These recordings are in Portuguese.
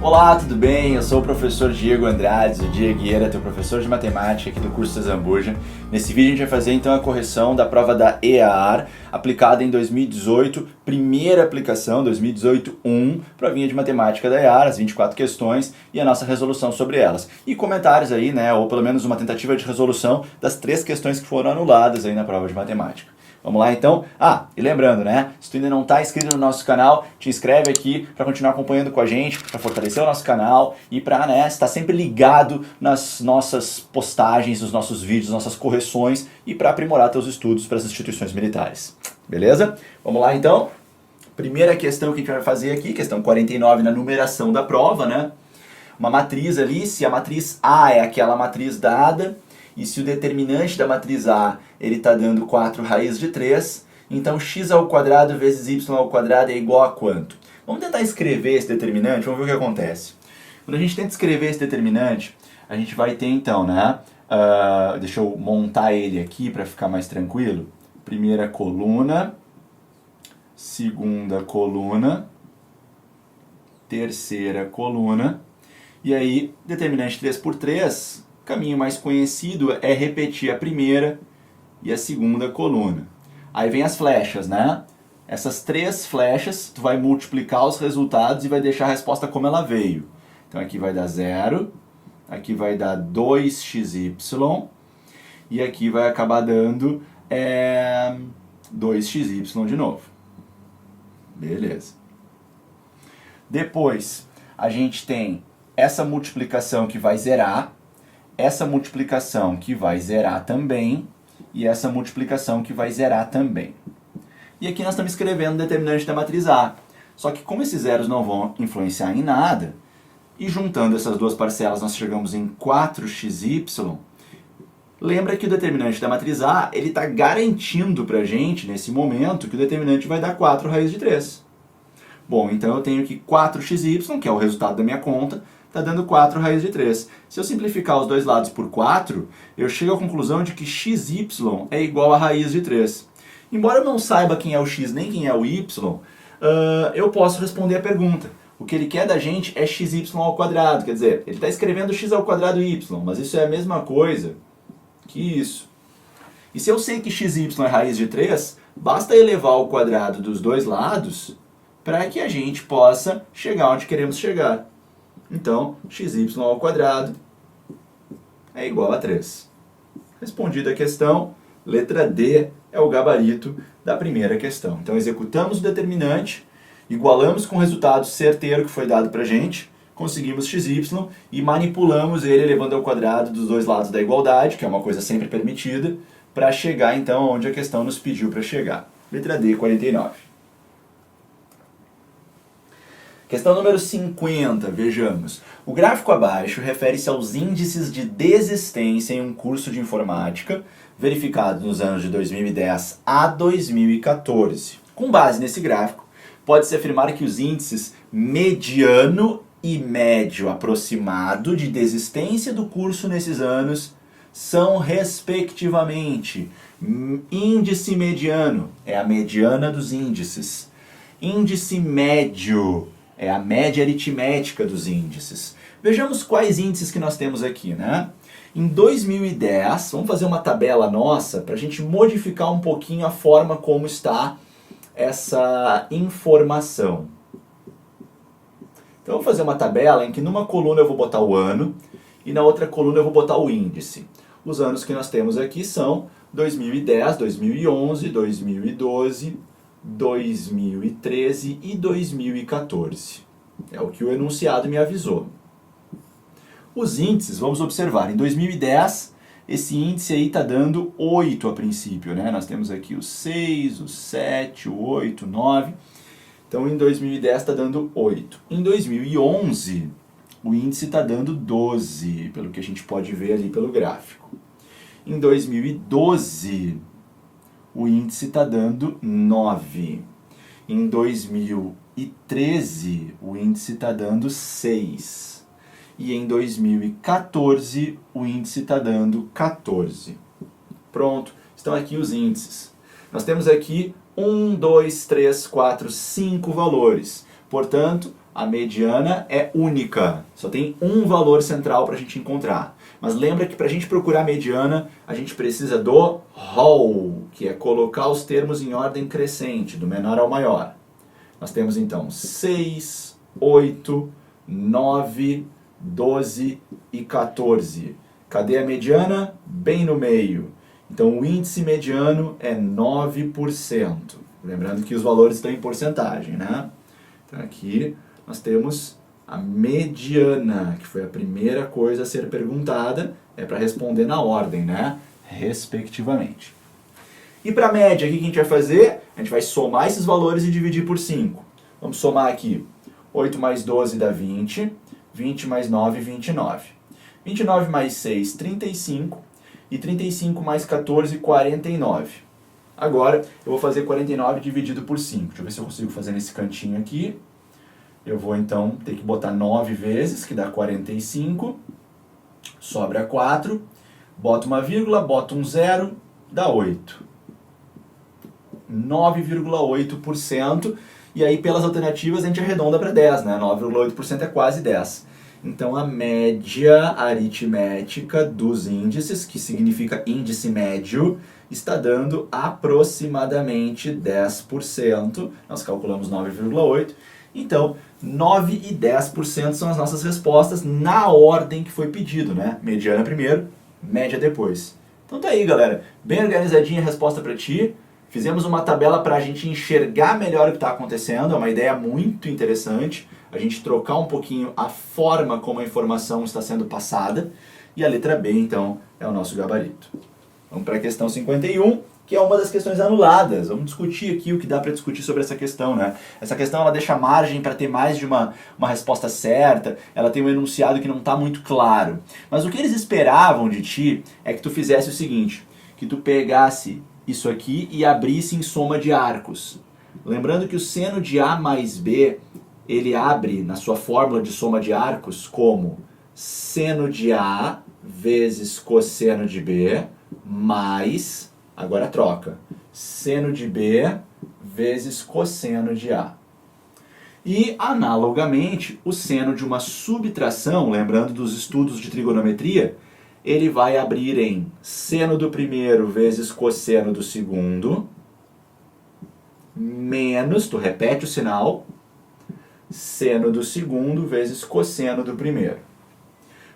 Olá, tudo bem? Eu sou o professor Diego Andrade, o Diegueira, teu professor de matemática aqui do curso Zambuja. Nesse vídeo a gente vai fazer então a correção da prova da EAR, aplicada em 2018, primeira aplicação, 2018-1, provinha de matemática da EAR, as 24 questões e a nossa resolução sobre elas. E comentários aí, né, ou pelo menos uma tentativa de resolução das 3 questões que foram anuladas aí na prova de matemática. Vamos lá então? E lembrando, né? Se tu ainda não está inscrito no nosso canal, te inscreve aqui para continuar acompanhando com a gente, para fortalecer o nosso canal e para estar sempre ligado nas nossas postagens, nos nossos vídeos, nossas correções e para aprimorar teus estudos para as instituições militares. Beleza? Vamos lá então? Primeira questão que a gente vai fazer aqui, questão 49 na numeração da prova, né? Uma matriz ali, se a matriz A é aquela matriz dada, e se o determinante da matriz A ele está dando 4 raiz de 3, então x ao quadrado vezes y ao quadrado é igual a quanto? Vamos tentar escrever esse determinante, vamos ver o que acontece. Quando a gente tenta escrever esse determinante, a gente vai ter então, né? Deixa eu montar ele aqui para ficar mais tranquilo. Primeira coluna, segunda coluna, terceira coluna, e aí determinante 3 por 3, o caminho mais conhecido é repetir a primeira e a segunda coluna. Aí vem as flechas, né? Essas 3 flechas, tu vai multiplicar os resultados e vai deixar a resposta como ela veio. Então aqui vai dar 0, aqui vai dar 2xy, e aqui vai acabar dando 2xy de novo. Beleza. Depois, a gente tem essa multiplicação que vai zerar, essa multiplicação que vai zerar também, e essa multiplicação que vai zerar também. E aqui nós estamos escrevendo o determinante da matriz A. Só que como esses zeros não vão influenciar em nada, e juntando essas duas parcelas nós chegamos em 4xy, lembra que o determinante da matriz A ele está garantindo para a gente, nesse momento, que o determinante vai dar 4 raiz de 3. Bom, então eu tenho que 4xy, que é o resultado da minha conta, está dando 4 raiz de 3. Se eu simplificar os dois lados por 4, eu chego à conclusão de que xy é igual a raiz de 3. Embora eu não saiba quem é o x nem quem é o y, eu posso responder a pergunta. O que ele quer da gente é xy ao quadrado, quer dizer, ele está escrevendo x ao quadrado y, mas isso é a mesma coisa que isso. E se eu sei que xy é raiz de 3, basta elevar ao quadrado dos dois lados para que a gente possa chegar onde queremos chegar. Então, xy ao quadrado é igual a 3. Respondida a questão, letra D é o gabarito da primeira questão. Então, executamos o determinante, igualamos com o resultado certeiro que foi dado para a gente, conseguimos xy e manipulamos ele elevando ao quadrado dos dois lados da igualdade, que é uma coisa sempre permitida, para chegar então onde a questão nos pediu para chegar. Letra D, 49. Questão número 50, vejamos. O gráfico abaixo refere-se aos índices de desistência em um curso de informática verificado nos anos de 2010 a 2014. Com base nesse gráfico, pode-se afirmar que os índices mediano e médio aproximado de desistência do curso nesses anos são, respectivamente, índice mediano é a mediana dos índices, índice médio é a média aritmética dos índices. Vejamos quais índices que nós temos aqui, né? Em 2010, vamos fazer uma tabela nossa para a gente modificar um pouquinho a forma como está essa informação. Então, eu vou fazer uma tabela em que numa coluna eu vou botar o ano e na outra coluna eu vou botar o índice. Os anos que nós temos aqui são 2010, 2011, 2012, 2013 e 2014. É o que o enunciado me avisou. Os índices, vamos observar, em 2010, esse índice aí está dando 8 a princípio, né? Nós temos aqui o 6, o 7, o 8, o 9. Então, em 2010 está dando 8. Em 2011, o índice está dando 12, pelo que a gente pode ver ali pelo gráfico. Em 2012... o índice está dando 9. Em 2013, o índice está dando 6. E em 2014, o índice está dando 14. Pronto, estão aqui os índices. Nós temos aqui 1, 2, 3, 4, 5 valores. Portanto, a mediana é única, só tem um valor central para a gente encontrar. Mas lembra que para a gente procurar a mediana, a gente precisa do whole, que é colocar os termos em ordem crescente, do menor ao maior. Nós temos então 6, 8, 9, 12 e 14. Cadê a mediana? Bem no meio. Então o índice mediano é 9%. Lembrando que os valores estão em porcentagem, né? Então aqui nós temos a mediana, que foi a primeira coisa a ser perguntada, é para responder na ordem, né? Respectivamente. E para a média, o que a gente vai fazer? A gente vai somar esses valores e dividir por 5. Vamos somar aqui. 8 mais 12 dá 20, 20 mais 9, 29. 29 mais 6, 35, e 35 mais 14, 49. Agora, eu vou fazer 49 dividido por 5. Deixa eu ver se eu consigo fazer nesse cantinho aqui. Eu vou então ter que botar 9 vezes, que dá 45. Sobra 4. Boto uma vírgula, boto um zero, dá 8. 9,8%. E aí, pelas alternativas, a gente arredonda para 10, né? 9,8% é quase 10. Então, a média aritmética dos índices, que significa índice médio, está dando aproximadamente 10%. Nós calculamos 9,8%. Então, 9 e 10% são as nossas respostas na ordem que foi pedido, né? Mediana primeiro, média depois. Então tá aí, galera. Bem organizadinha a resposta para ti. Fizemos uma tabela para a gente enxergar melhor o que está acontecendo. É uma ideia muito interessante. A gente trocar um pouquinho a forma como a informação está sendo passada. E a letra B, então, é o nosso gabarito. Vamos para a questão 51, que é uma das questões anuladas. Vamos discutir aqui o que dá para discutir sobre essa questão, né? Essa questão ela deixa margem para ter mais de uma resposta certa, ela tem um enunciado que não está muito claro. Mas o que eles esperavam de ti é que tu fizesse o seguinte, que tu pegasse isso aqui e abrisse em soma de arcos. Lembrando que o seno de A mais B, ele abre na sua fórmula de soma de arcos como seno de A vezes cosseno de B mais, agora troca, seno de B vezes cosseno de A. E, analogamente, o seno de uma subtração, lembrando dos estudos de trigonometria, ele vai abrir em seno do primeiro vezes cosseno do segundo, menos, tu repete o sinal, seno do segundo vezes cosseno do primeiro.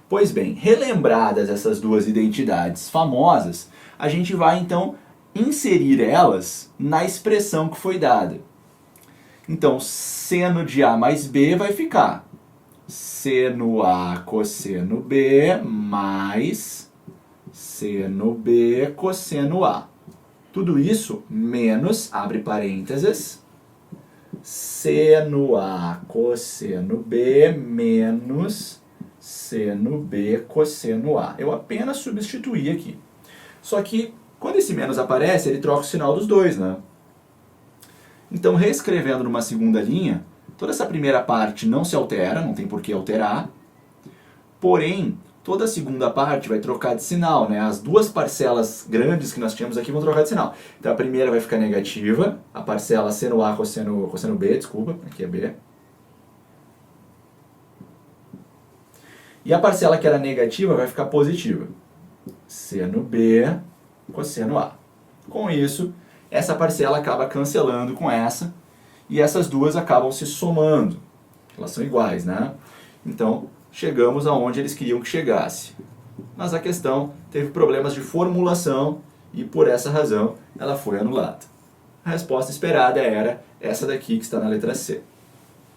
Pois bem, relembradas essas duas identidades famosas, a gente vai então inserir elas na expressão que foi dada. Então, seno de A mais B vai ficar seno A cosseno B mais seno B cosseno A. Tudo isso menos, abre parênteses, seno A cosseno B menos seno B cosseno A. Eu apenas substituí aqui. Só que, quando esse menos aparece, ele troca o sinal dos dois, né? Então, reescrevendo numa segunda linha, toda essa primeira parte não se altera, não tem por que alterar. Porém, toda a segunda parte vai trocar de sinal, né? As duas parcelas grandes que nós tínhamos aqui vão trocar de sinal. Então, a primeira vai ficar negativa, a parcela seno A cosseno B, desculpa, aqui é B. E a parcela que era negativa vai ficar positiva. Seno B cosseno A. Com isso, essa parcela acaba cancelando com essa, e essas duas acabam se somando. Elas são iguais, né? Então, chegamos aonde eles queriam que chegasse. Mas a questão teve problemas de formulação, e por essa razão ela foi anulada. A resposta esperada era essa daqui que está na letra C.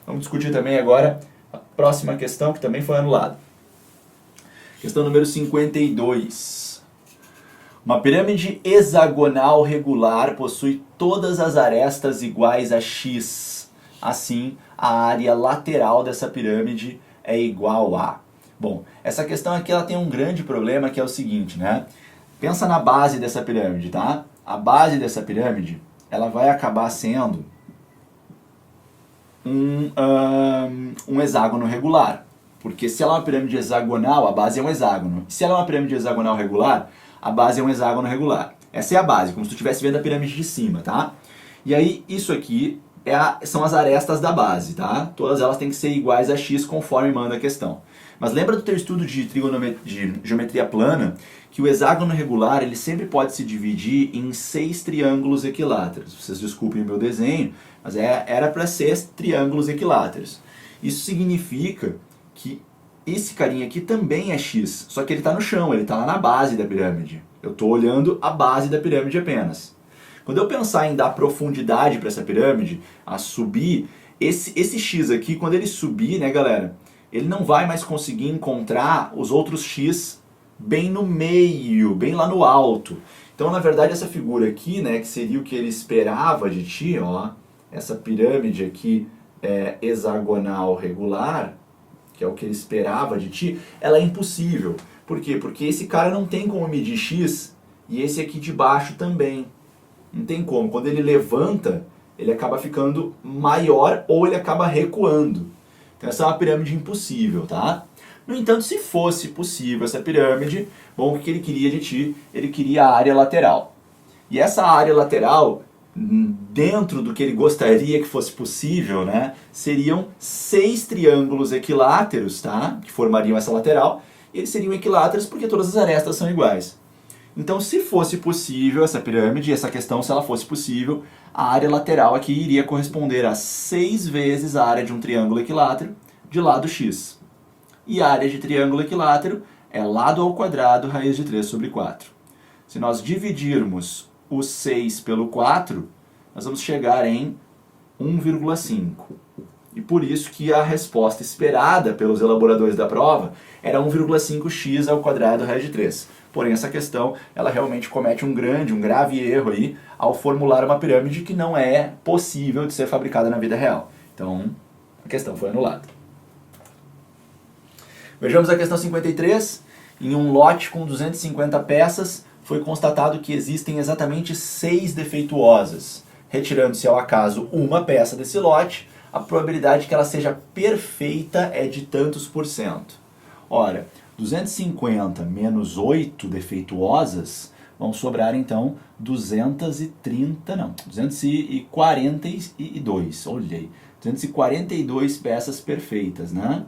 Vamos discutir também agora a próxima questão que também foi anulada. Questão número 52. Uma pirâmide hexagonal regular possui todas as arestas iguais a x. Assim, a área lateral dessa pirâmide é igual a... Bom, essa questão aqui ela tem um grande problema que é o seguinte, né? Pensa na base dessa pirâmide, tá? A base dessa pirâmide, ela vai acabar sendo um hexágono regular. Porque se ela é uma pirâmide hexagonal, a base é um hexágono. Se ela é uma pirâmide hexagonal regular, a base é um hexágono regular. Essa é a base, como se tu estivesse vendo a pirâmide de cima, tá? E aí, isso aqui são as arestas da base, tá? Todas elas têm que ser iguais a x conforme manda a questão. Mas lembra do teu estudo de geometria plana, que o hexágono regular ele sempre pode se dividir em 6 triângulos equiláteros. Vocês desculpem o meu desenho, mas era para ser triângulos equiláteros. Isso significa que esse carinha aqui também é x, só que ele está no chão, ele está lá na base da pirâmide. Eu estou olhando a base da pirâmide apenas. Quando eu pensar em dar profundidade para essa pirâmide, a subir, esse x aqui, quando ele subir, né, galera, ele não vai mais conseguir encontrar os outros x bem no meio, bem lá no alto. Então, na verdade, essa figura aqui, né, que seria o que ele esperava de ti, ó, essa pirâmide aqui hexagonal regular, que é o que ele esperava de ti, ela é impossível. Por quê? Porque esse cara não tem como medir x e esse aqui de baixo também. Não tem como. Quando ele levanta, ele acaba ficando maior ou ele acaba recuando. Então essa é uma pirâmide impossível, tá? No entanto, se fosse possível essa pirâmide, bom, o que ele queria de ti? Ele queria a área lateral. E essa área lateral, dentro do que ele gostaria que fosse possível, né, seriam 6 triângulos equiláteros, tá? Que formariam essa lateral. E eles seriam equiláteros porque todas as arestas são iguais. Então, se fosse possível essa pirâmide, essa questão, se ela fosse possível, a área lateral aqui iria corresponder a 6 vezes a área de um triângulo equilátero de lado x. E a área de triângulo equilátero é lado ao quadrado raiz de 3 sobre 4. Se nós dividirmos o 6 pelo 4, nós vamos chegar em 1,5. E por isso que a resposta esperada pelos elaboradores da prova era 1,5x ao quadrado raiz de 3. Porém, essa questão, ela realmente comete um grave erro aí ao formular uma pirâmide que não é possível de ser fabricada na vida real. Então, a questão foi anulada. Vejamos a questão 53. Em um lote com 250 peças, foi constatado que existem exatamente 6 defeituosas. Retirando-se ao acaso uma peça desse lote, a probabilidade que ela seja perfeita é de tantos por cento. Ora, 250 menos 8 defeituosas vão sobrar então 242. Olha aí, 242 peças perfeitas, né?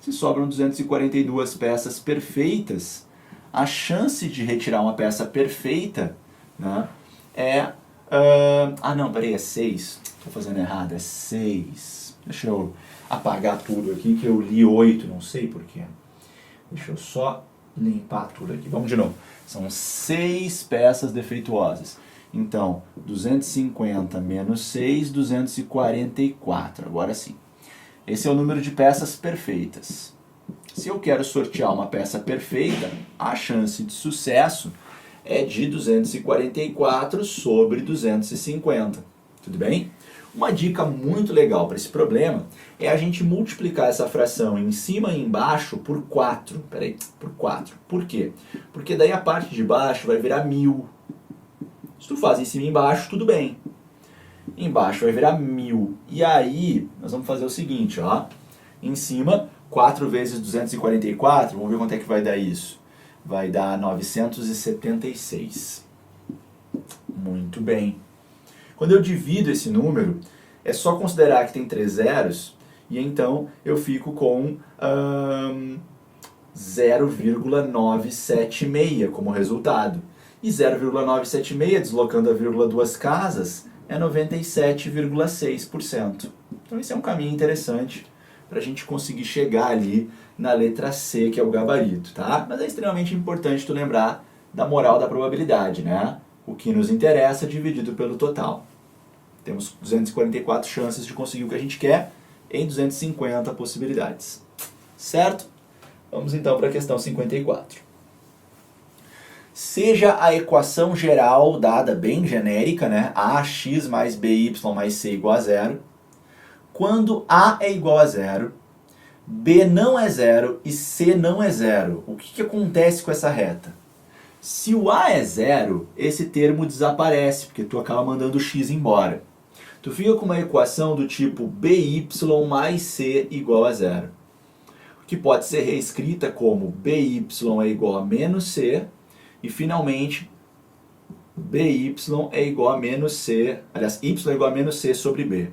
Se sobram 242 peças perfeitas, a chance de retirar uma peça perfeita, né, é... é 6. Estou fazendo errado, é 6. Deixa eu apagar tudo aqui, que eu li 8, não sei porquê. Deixa eu só limpar tudo aqui. Vamos de novo. São 6 peças defeituosas. Então, 250 menos 6, 244. Agora sim. Esse é o número de peças perfeitas. Se eu quero sortear uma peça perfeita, a chance de sucesso é de 244 sobre 250. Tudo bem? Uma dica muito legal para esse problema é a gente multiplicar essa fração em cima e embaixo por 4. Por 4. Por quê? Porque daí a parte de baixo vai virar 1000. Se tu faz em cima e embaixo, tudo bem. Embaixo vai virar 1000. E aí, nós vamos fazer o seguinte, ó. Em cima, 4 vezes 244, vamos ver quanto é que vai dar isso. Vai dar 976. Muito bem. Quando eu divido esse número, é só considerar que tem 3 zeros, e então eu fico com 0,976 como resultado. E 0,976, deslocando a vírgula 2 casas, é 97,6%. Então esse é um caminho interessante para a gente conseguir chegar ali na letra C, que é o gabarito, tá? Mas é extremamente importante tu lembrar da moral da probabilidade, né? O que nos interessa dividido pelo total. Temos 244 chances de conseguir o que a gente quer em 250 possibilidades. Certo? Vamos então para a questão 54. Seja a equação geral dada bem genérica, né? ax mais by mais c igual a zero. Quando a é igual a zero, b não é zero e c não é zero. O que acontece com essa reta? Se o a é zero, esse termo desaparece, porque tu acaba mandando o x embora. Tu fica com uma equação do tipo by mais c igual a zero, que pode ser reescrita como by é igual a menos c, e finalmente by é igual a menos c, aliás, y é igual a menos c sobre b.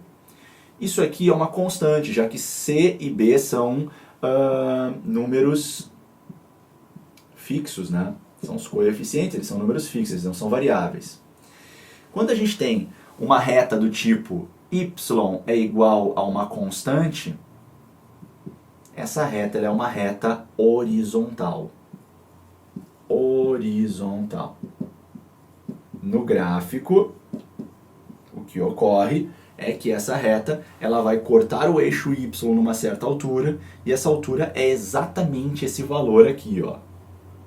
Isso aqui é uma constante, já que c e b são números fixos, né? São os coeficientes, eles são números fixos, eles não são variáveis. Quando a gente tem uma reta do tipo y é igual a uma constante, essa reta ela é uma reta horizontal. Horizontal. No gráfico, o que ocorre é que essa reta ela vai cortar o eixo y numa certa altura, e essa altura é exatamente esse valor aqui, ó.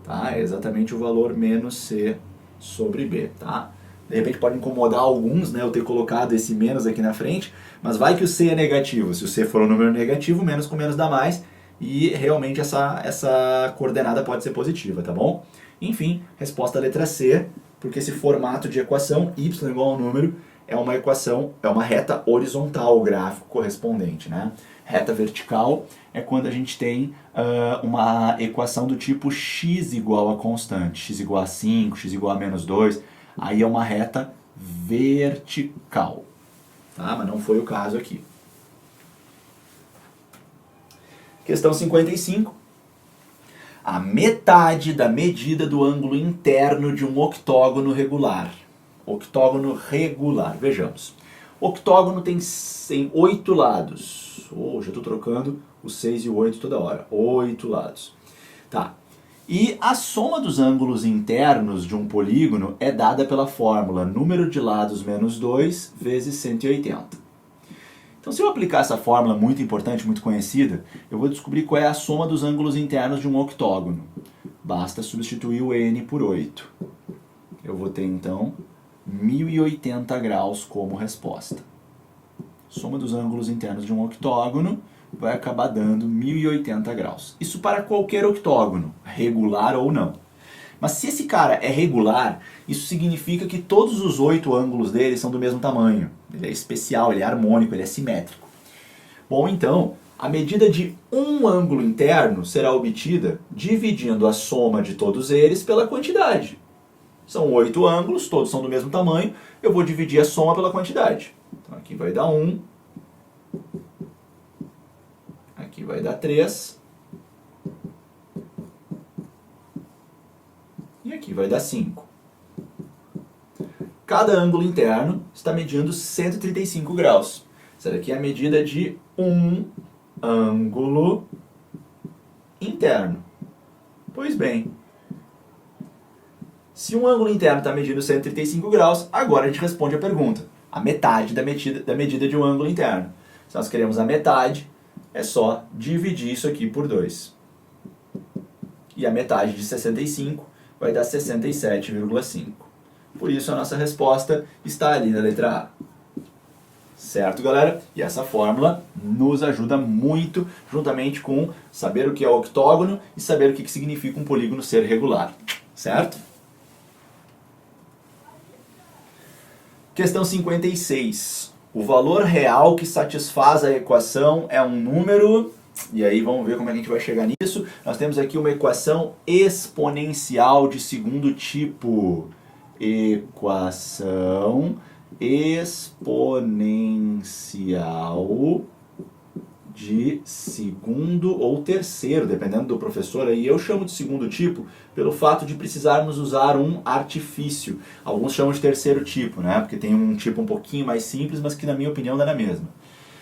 Tá? É exatamente o valor menos c sobre b, tá? De repente pode incomodar alguns, né, eu ter colocado esse menos aqui na frente, mas vai que o c é negativo. Se o c for um número negativo, menos com menos dá mais, e realmente essa coordenada pode ser positiva, tá bom? Enfim, resposta letra C, porque esse formato de equação, y igual ao número, é uma equação, é uma reta horizontal o gráfico correspondente, né? Reta vertical é quando a gente tem uma equação do tipo x igual a constante, x igual a 5, x igual a menos 2, aí é uma reta vertical, tá? Mas não foi o caso aqui. Questão 55. A metade da medida do ângulo interno de um octógono regular. Octógono regular, vejamos. Octógono tem 8 lados. Já estou trocando o 6 e o 8 toda hora. 8 lados. Tá. E a soma dos ângulos internos de um polígono é dada pela fórmula número de lados menos 2 vezes 180. Então, se eu aplicar essa fórmula muito importante, muito conhecida, eu vou descobrir qual é a soma dos ângulos internos de um octógono. Basta substituir o n por 8. Eu vou ter, então, 1080 graus como resposta. Soma dos ângulos internos de um octógono vai acabar dando 1080 graus. Isso para qualquer octógono, regular ou não. Mas se esse cara é regular, isso significa que todos os 8 ângulos dele são do mesmo tamanho. Ele é especial, ele é harmônico, ele é simétrico. Bom, então, a medida de um ângulo interno será obtida dividindo a soma de todos eles pela quantidade. São 8 ângulos, todos são do mesmo tamanho, eu vou dividir a soma pela quantidade. Então aqui vai dar 1, aqui vai dar 3, e aqui vai dar 5. Cada ângulo interno está medindo 135 graus. Essa daqui é a medida de um ângulo interno. Pois bem, se um ângulo interno está medindo 135 graus, agora a gente responde a pergunta. A metade da medida de um ângulo interno. Se nós queremos a metade, é só dividir isso aqui por 2. E a metade de 65 vai dar 67,5. Por isso a nossa resposta está ali na letra A. Certo, galera? E essa fórmula nos ajuda muito, juntamente com saber o que é octógono e saber o que significa um polígono ser regular. Certo? Questão 56. O valor real que satisfaz a equação é um número... E aí vamos ver como é que a gente vai chegar nisso. Nós temos aqui uma equação exponencial de segundo tipo. Equação exponencial de segundo ou terceiro, dependendo do professor aí. Eu chamo de segundo tipo pelo fato de precisarmos usar um artifício. Alguns chamam de terceiro tipo, né? Porque tem um tipo um pouquinho mais simples, mas que na minha opinião dá na mesma.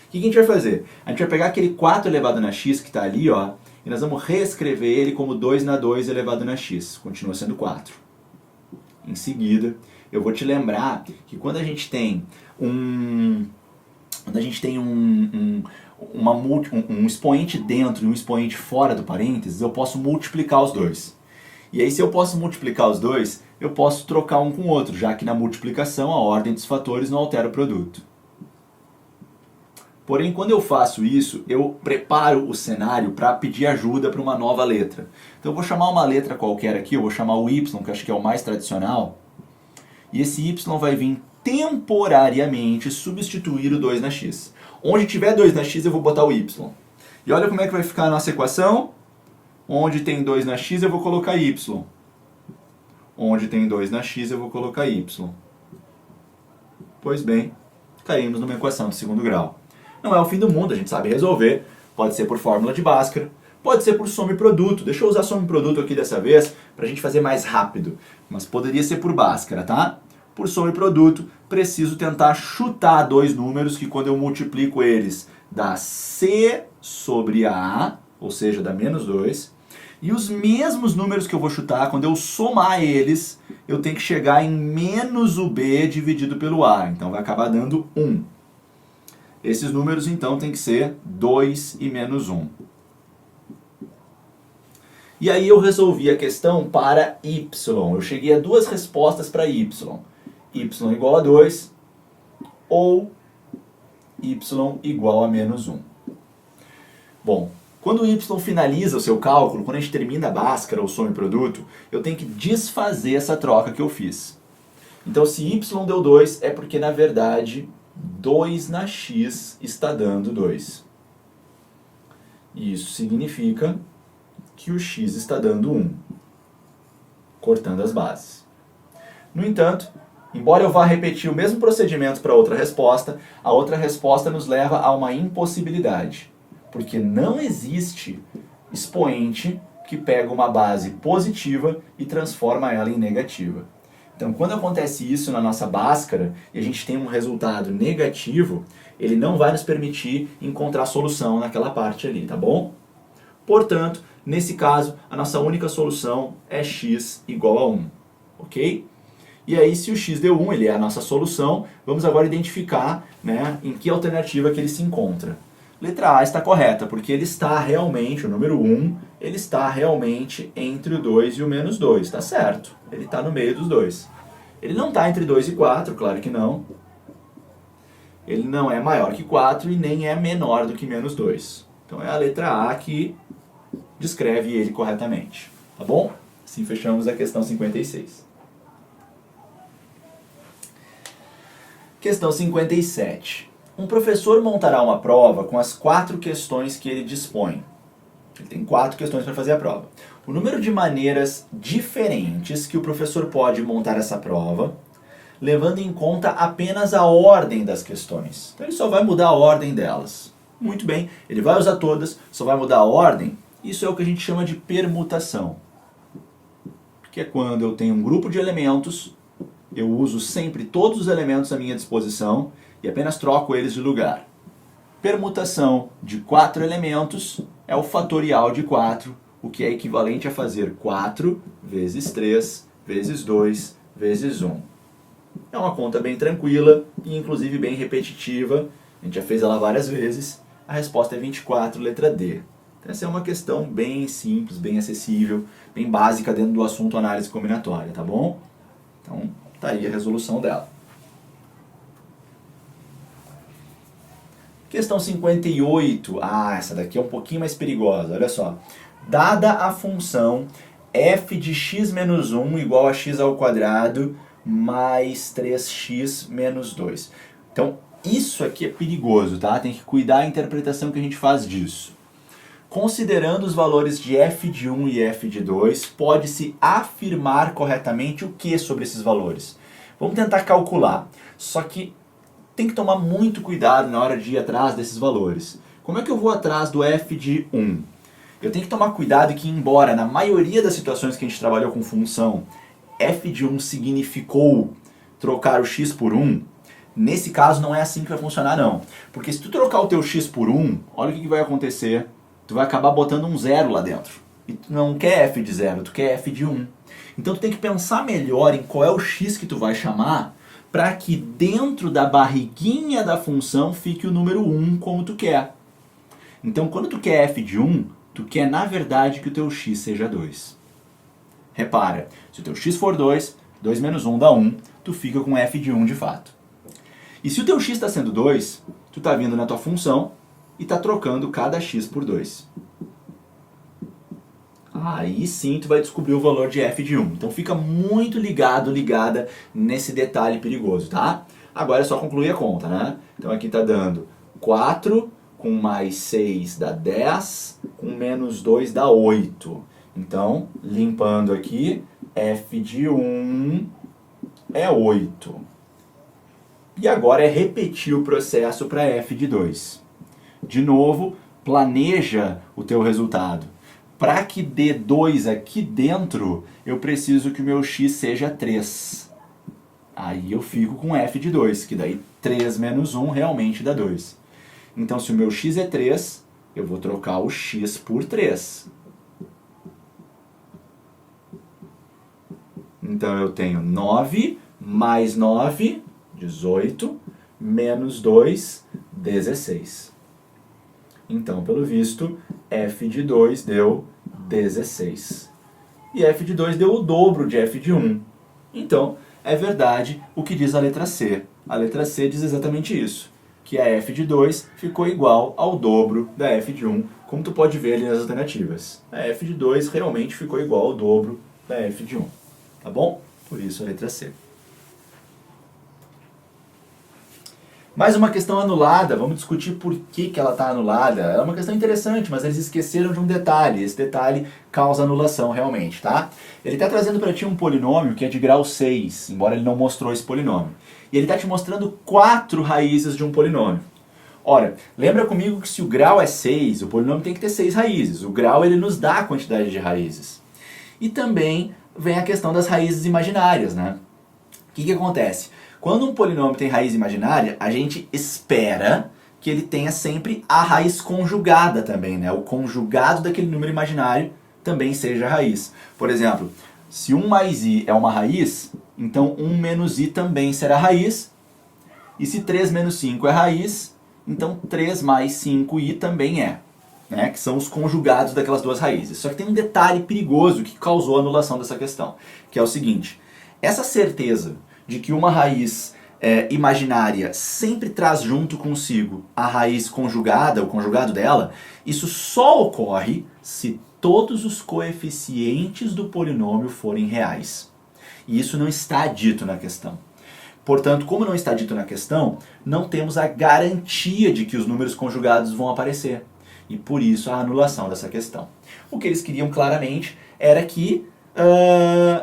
O que a gente vai fazer? A gente vai pegar aquele 4 elevado na x que está ali, ó, e nós vamos reescrever ele como 2 na 2 elevado na x. Continua sendo 4. Em seguida, eu vou te lembrar que quando a gente tem um expoente dentro e um expoente fora do parênteses, eu posso multiplicar os dois. E aí, se eu posso multiplicar os dois, eu posso trocar um com o outro, já que na multiplicação a ordem dos fatores não altera o produto. Porém, quando eu faço isso, eu preparo o cenário para pedir ajuda para uma nova letra. Então eu vou chamar uma letra qualquer aqui, eu vou chamar o y, que acho que é o mais tradicional, e esse y vai vir temporariamente substituir o 2 na x. Onde tiver 2 na x, eu vou botar o y. E olha como é que vai ficar a nossa equação. Onde tem 2 na x, eu vou colocar y. Onde tem 2 na x, eu vou colocar y. Pois bem, caímos numa equação de segundo grau. Não é o fim do mundo, a gente sabe resolver. Pode ser por fórmula de Bhaskara, pode ser por soma e produto. Deixa eu usar soma e produto aqui dessa vez, para a gente fazer mais rápido. Mas poderia ser por Bhaskara, tá? Por soma e produto, preciso tentar chutar 2 números que quando eu multiplico eles dá c sobre a, ou seja, dá menos 2. E os mesmos números que eu vou chutar, quando eu somar eles, eu tenho que chegar em menos o b dividido pelo a. Então vai acabar dando 1. Esses números então tem que ser 2 e menos 1. E aí eu resolvi a questão para y. Eu cheguei a 2 respostas para y. Y igual a 2 ou y igual a menos 1. Bom, quando o y finaliza o seu cálculo, quando a gente termina a Bhaskara ou soma e produto, eu tenho que desfazer essa troca que eu fiz. Então se y deu 2 é porque na verdade 2 na x está dando 2. E isso significa que o x está dando 1, cortando as bases. No entanto, embora eu vá repetir o mesmo procedimento para outra resposta, a outra resposta nos leva a uma impossibilidade. Porque não existe expoente que pega uma base positiva e transforma ela em negativa. Então, quando acontece isso na nossa Bhaskara e a gente tem um resultado negativo, ele não vai nos permitir encontrar solução naquela parte ali, tá bom? Portanto, nesse caso, a nossa única solução é x igual a 1, ok? E aí, se o x deu 1, ele é a nossa solução, vamos agora identificar, né, em que alternativa que ele se encontra. Letra A está correta, porque ele está realmente, o número 1, ele está realmente entre o 2 e o menos 2, tá certo? Ele está no meio dos dois. Ele não está entre 2 e 4, claro que não. Ele não é maior que 4 e nem é menor do que menos 2. Então é a letra A que descreve ele corretamente, tá bom? Assim fechamos a questão 56. Questão 57. Um professor montará uma prova com as 4 questões que ele dispõe. Ele tem 4 questões para fazer a prova. O número de maneiras diferentes que o professor pode montar essa prova, levando em conta apenas a ordem das questões. Então ele só vai mudar a ordem delas. Muito bem, ele vai usar todas, só vai mudar a ordem. Isso é o que a gente chama de permutação. Que é quando eu tenho um grupo de elementos, eu uso sempre todos os elementos à minha disposição e apenas troco eles de lugar. Permutação de 4 elementos é o fatorial de 4, o que é equivalente a fazer 4 vezes 3 vezes 2 vezes 1. É uma conta bem tranquila e inclusive bem repetitiva. A gente já fez ela várias vezes. A resposta é 24, letra D. Então, essa é uma questão bem simples, bem acessível, bem básica dentro do assunto análise combinatória, tá bom? Então, tá aí a resolução dela. Questão 58. Ah, essa daqui é um pouquinho mais perigosa, olha só. Dada a função f de x menos 1 igual a x ao quadrado mais 3x menos 2. Então, isso aqui é perigoso, tá? Tem que cuidar da interpretação que a gente faz disso. Considerando os valores de f de 1 e f de 2, pode-se afirmar corretamente o que sobre esses valores? Vamos tentar calcular, só que tem que tomar muito cuidado na hora de ir atrás desses valores. Como é que eu vou atrás do f de 1? Eu tenho que tomar cuidado que, embora na maioria das situações que a gente trabalhou com função, f de 1 significou trocar o x por 1, nesse caso não é assim que vai funcionar não. Porque se tu trocar o teu x por 1, olha o que vai acontecer. Tu vai acabar botando um zero lá dentro. E tu não quer f de 0, tu quer f de 1. Então tu tem que pensar melhor em qual é o x que tu vai chamar para que dentro da barriguinha da função fique o número 1 como tu quer. Então quando tu quer f de 1, tu quer na verdade que o teu x seja 2. Repara, se o teu x for 2, 2 menos 1 dá 1, tu fica com f de 1 de fato. E se o teu x está sendo 2, tu está vindo na tua função e está trocando cada x por 2. Aí sim tu vai descobrir o valor de f de 1. Então fica muito ligada nesse detalhe perigoso, tá? Agora é só concluir a conta, né? Então aqui está dando 4 com mais 6 dá 10, com menos 2 dá 8. Então, limpando aqui, f de 1 é 8. E agora é repetir o processo para f de 2. De novo, planeja o teu resultado. Para que dê 2 aqui dentro, eu preciso que o meu x seja 3. Aí eu fico com f de 2, que daí 3 menos 1 realmente dá 2. Então, se o meu x é 3, eu vou trocar o x por 3. Então, eu tenho 9 mais 9, 18, menos 2, 16. Então, pelo visto, f de 2 deu 16. E f de 2 deu o dobro de f de 1. Então, é verdade o que diz a letra C. A letra C diz exatamente isso, que a f de 2 ficou igual ao dobro da f de 1, como tu pode ver ali nas alternativas. A f de 2 realmente ficou igual ao dobro da f de 1. Tá bom? Por isso a letra C. Mais uma questão anulada, vamos discutir por que ela está anulada. É uma questão interessante, mas eles esqueceram de um detalhe. Esse detalhe causa anulação realmente, tá? Ele está trazendo para ti um polinômio que é de grau 6, embora ele não mostrou esse polinômio. E ele está te mostrando 4 raízes de um polinômio. Ora, lembra comigo que se o grau é 6, o polinômio tem que ter 6 raízes. O grau ele nos dá a quantidade de raízes. E também vem a questão das raízes imaginárias, né? O que acontece? Quando um polinômio tem raiz imaginária, a gente espera que ele tenha sempre a raiz conjugada também, né? O conjugado daquele número imaginário também seja a raiz. Por exemplo, se 1 mais i é uma raiz, então 1 menos i também será raiz. E se 3 menos 5 é raiz, então 3 mais 5i também é. Né? Que são os conjugados daquelas duas raízes. Só que tem um detalhe perigoso que causou a anulação dessa questão, que é o seguinte. Essa certeza de que uma raiz imaginária sempre traz junto consigo a raiz conjugada, o conjugado dela, isso só ocorre se todos os coeficientes do polinômio forem reais. E isso não está dito na questão. Portanto, como não está dito na questão, não temos a garantia de que os números conjugados vão aparecer. E por isso a anulação dessa questão. O que eles queriam claramente era que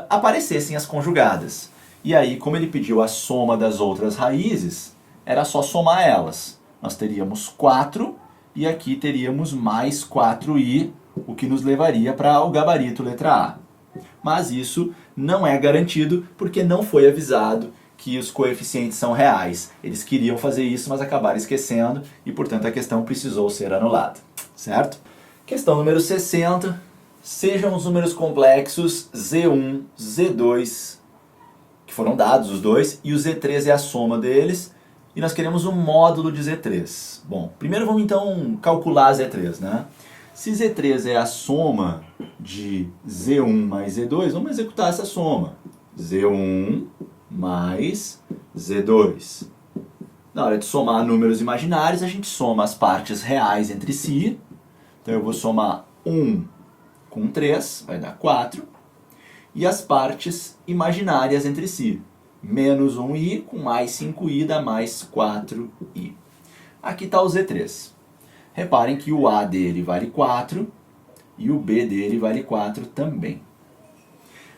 aparecessem as conjugadas. E aí, como ele pediu a soma das outras raízes, era só somar elas. Nós teríamos 4 e aqui teríamos mais 4i, o que nos levaria para o gabarito letra A. Mas isso não é garantido porque não foi avisado que os coeficientes são reais. Eles queriam fazer isso, mas acabaram esquecendo e, portanto, a questão precisou ser anulada. Certo? Questão número 60. Sejam os números complexos Z1, Z2, que foram dados os dois, e o Z3 é a soma deles, e nós queremos o módulo de Z3. Bom, primeiro vamos então calcular Z3, né? Se Z3 é a soma de Z1 mais Z2, vamos executar essa soma. Z1 mais Z2. Na hora de somar números imaginários, a gente soma as partes reais entre si. Então eu vou somar 1 com 3, vai dar 4. E as partes imaginárias entre si. Menos 1i com mais 5i dá mais 4i. Aqui está o Z3. Reparem que o A dele vale 4 e o B dele vale 4 também.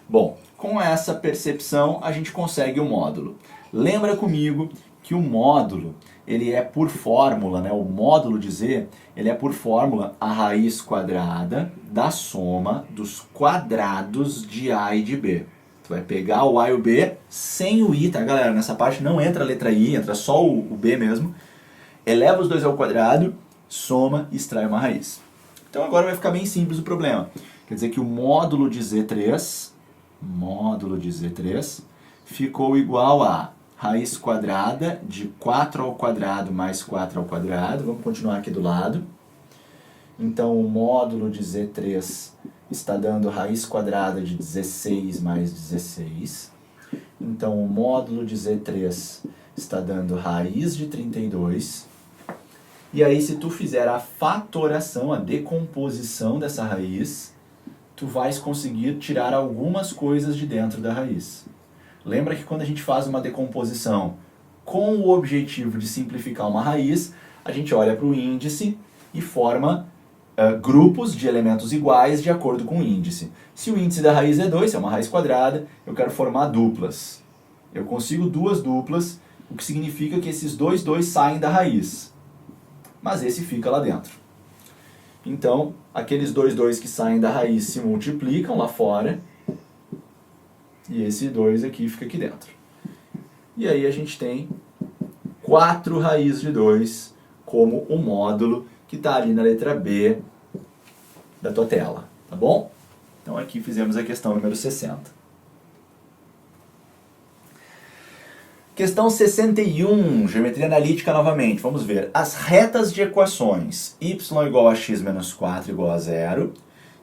Bom, com essa percepção a gente consegue o módulo. Lembra comigo que o módulo ele é por fórmula, né? O módulo de Z ele é por fórmula a raiz quadrada da soma dos quadrados de A e de B. Tu vai pegar o A e o B sem o I, tá galera? Nessa parte não entra a letra I, entra só o B mesmo. Eleva os dois ao quadrado, soma e extrai uma raiz. Então agora vai ficar bem simples o problema. Quer dizer que o módulo de Z3 ficou igual a raiz quadrada de 4 ao quadrado mais 4 ao quadrado. Vamos continuar aqui do lado. Então, o módulo de Z3 está dando raiz quadrada de 16 mais 16. Então, o módulo de Z3 está dando raiz de 32. E aí, se tu fizer a fatoração, a decomposição dessa raiz, tu vais conseguir tirar algumas coisas de dentro da raiz. Lembra que quando a gente faz uma decomposição com o objetivo de simplificar uma raiz, a gente olha para o índice e forma grupos de elementos iguais de acordo com o índice. Se o índice da raiz é 2, se é uma raiz quadrada, eu quero formar duplas. Eu consigo duas duplas, o que significa que esses dois saem da raiz. Mas esse fica lá dentro. Então, aqueles dois que saem da raiz se multiplicam lá fora, e esse 2 aqui fica aqui dentro. E aí a gente tem 4 raiz de 2 como o módulo que está ali na letra B da tua tela, tá bom? Então aqui fizemos a questão número 60. Questão 61, geometria analítica novamente. Vamos ver. As retas de equações y igual a x menos 4 igual a 0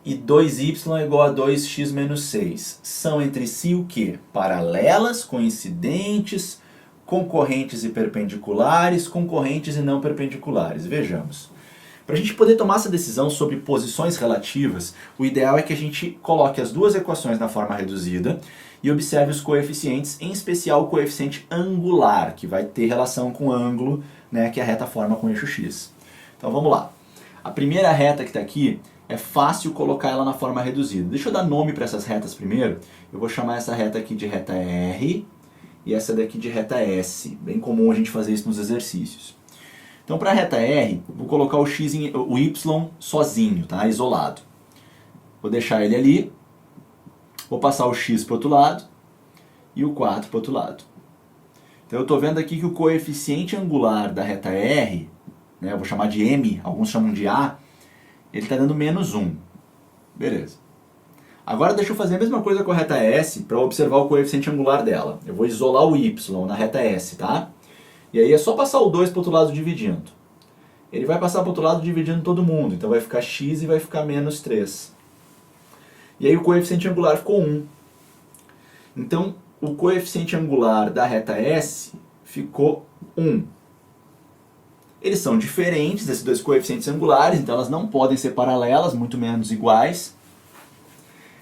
e 2y igual a 2x menos 6 são entre si o quê? Paralelas, coincidentes, concorrentes e perpendiculares, concorrentes e não perpendiculares. Vejamos. Para a gente poder tomar essa decisão sobre posições relativas, o ideal é que a gente coloque as duas equações na forma reduzida e observe os coeficientes, em especial o coeficiente angular, que vai ter relação com o ângulo, né, que a reta forma com o eixo x. Então vamos lá. A primeira reta que está aqui, é fácil colocar ela na forma reduzida. Deixa eu dar nome para essas retas primeiro. Eu vou chamar essa reta aqui de reta R e essa daqui de reta S. Bem comum a gente fazer isso nos exercícios. Então, para a reta R, vou colocar o y sozinho, tá? Isolado. Vou deixar ele ali. Vou passar o x para o outro lado e o 4 para o outro lado. Então, eu estou vendo aqui que o coeficiente angular da reta R, né, eu vou chamar de M, alguns chamam de A, ele está dando menos 1. Beleza. Agora, deixa eu fazer a mesma coisa com a reta S para observar o coeficiente angular dela. Eu vou isolar o y na reta S, tá? E aí é só passar o 2 para o outro lado dividindo. Ele vai passar para o outro lado dividindo todo mundo. Então vai ficar x e vai ficar menos 3. E aí o coeficiente angular ficou 1. Então o coeficiente angular da reta S ficou 1. Eles são diferentes, esses dois coeficientes angulares, então elas não podem ser paralelas, muito menos iguais.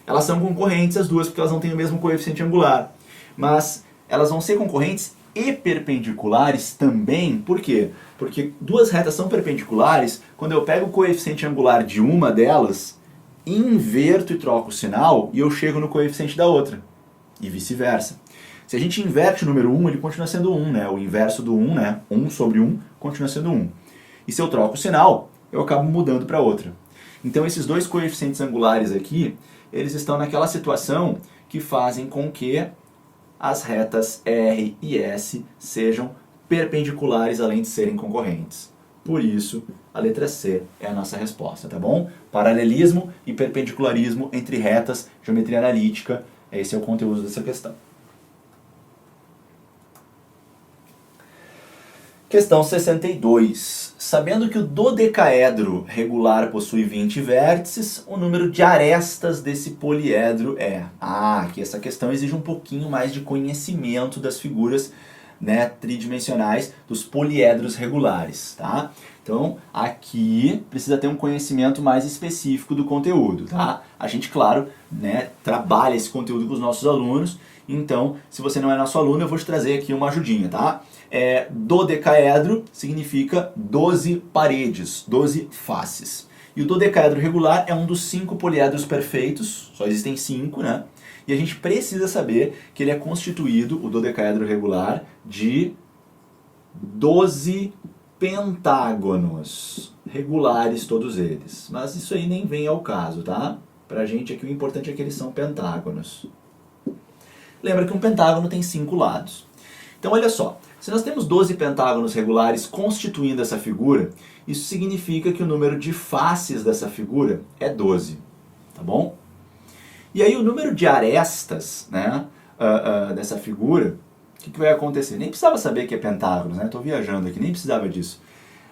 Elas são concorrentes as duas porque elas não têm o mesmo coeficiente angular. Mas elas vão ser concorrentes e perpendiculares também. Por quê? Porque duas retas são perpendiculares quando eu pego o coeficiente angular de uma delas, inverto e troco o sinal e eu chego no coeficiente da outra. E vice-versa. Se a gente inverte o número 1, ele continua sendo 1, né? O inverso do 1, né? 1 sobre 1 continua sendo 1. E se eu troco o sinal, eu acabo mudando para outra. Então esses dois coeficientes angulares aqui, eles estão naquela situação que fazem com que as retas R e S sejam perpendiculares além de serem concorrentes. Por isso, a letra C é a nossa resposta, tá bom? Paralelismo e perpendicularismo entre retas, geometria analítica, esse é o conteúdo dessa questão. Questão 62. Sabendo que o dodecaedro regular possui 20 vértices, o número de arestas desse poliedro é... aqui essa questão exige um pouquinho mais de conhecimento das figuras, né, tridimensionais dos poliedros regulares, tá? Então, aqui precisa ter um conhecimento mais específico do conteúdo, tá? A gente, claro, né, trabalha esse conteúdo com os nossos alunos, então, se você não é nosso aluno, eu vou te trazer aqui uma ajudinha, tá? Dodecaedro significa 12 paredes, 12 faces. E o dodecaedro regular é um dos 5 poliedros perfeitos, só existem 5, né? E a gente precisa saber que ele é constituído, o dodecaedro regular, de 12 pentágonos regulares, todos eles. Mas isso aí nem vem ao caso, tá? Pra gente aqui o importante é que eles são pentágonos. Lembra que um pentágono tem 5 lados. Então olha só, se nós temos 12 pentágonos regulares constituindo essa figura, isso significa que o número de faces dessa figura é 12, tá bom? E aí o número de arestas, né, dessa figura, o que vai acontecer? Nem precisava saber que é pentágonos, né? Estou viajando aqui, nem precisava disso.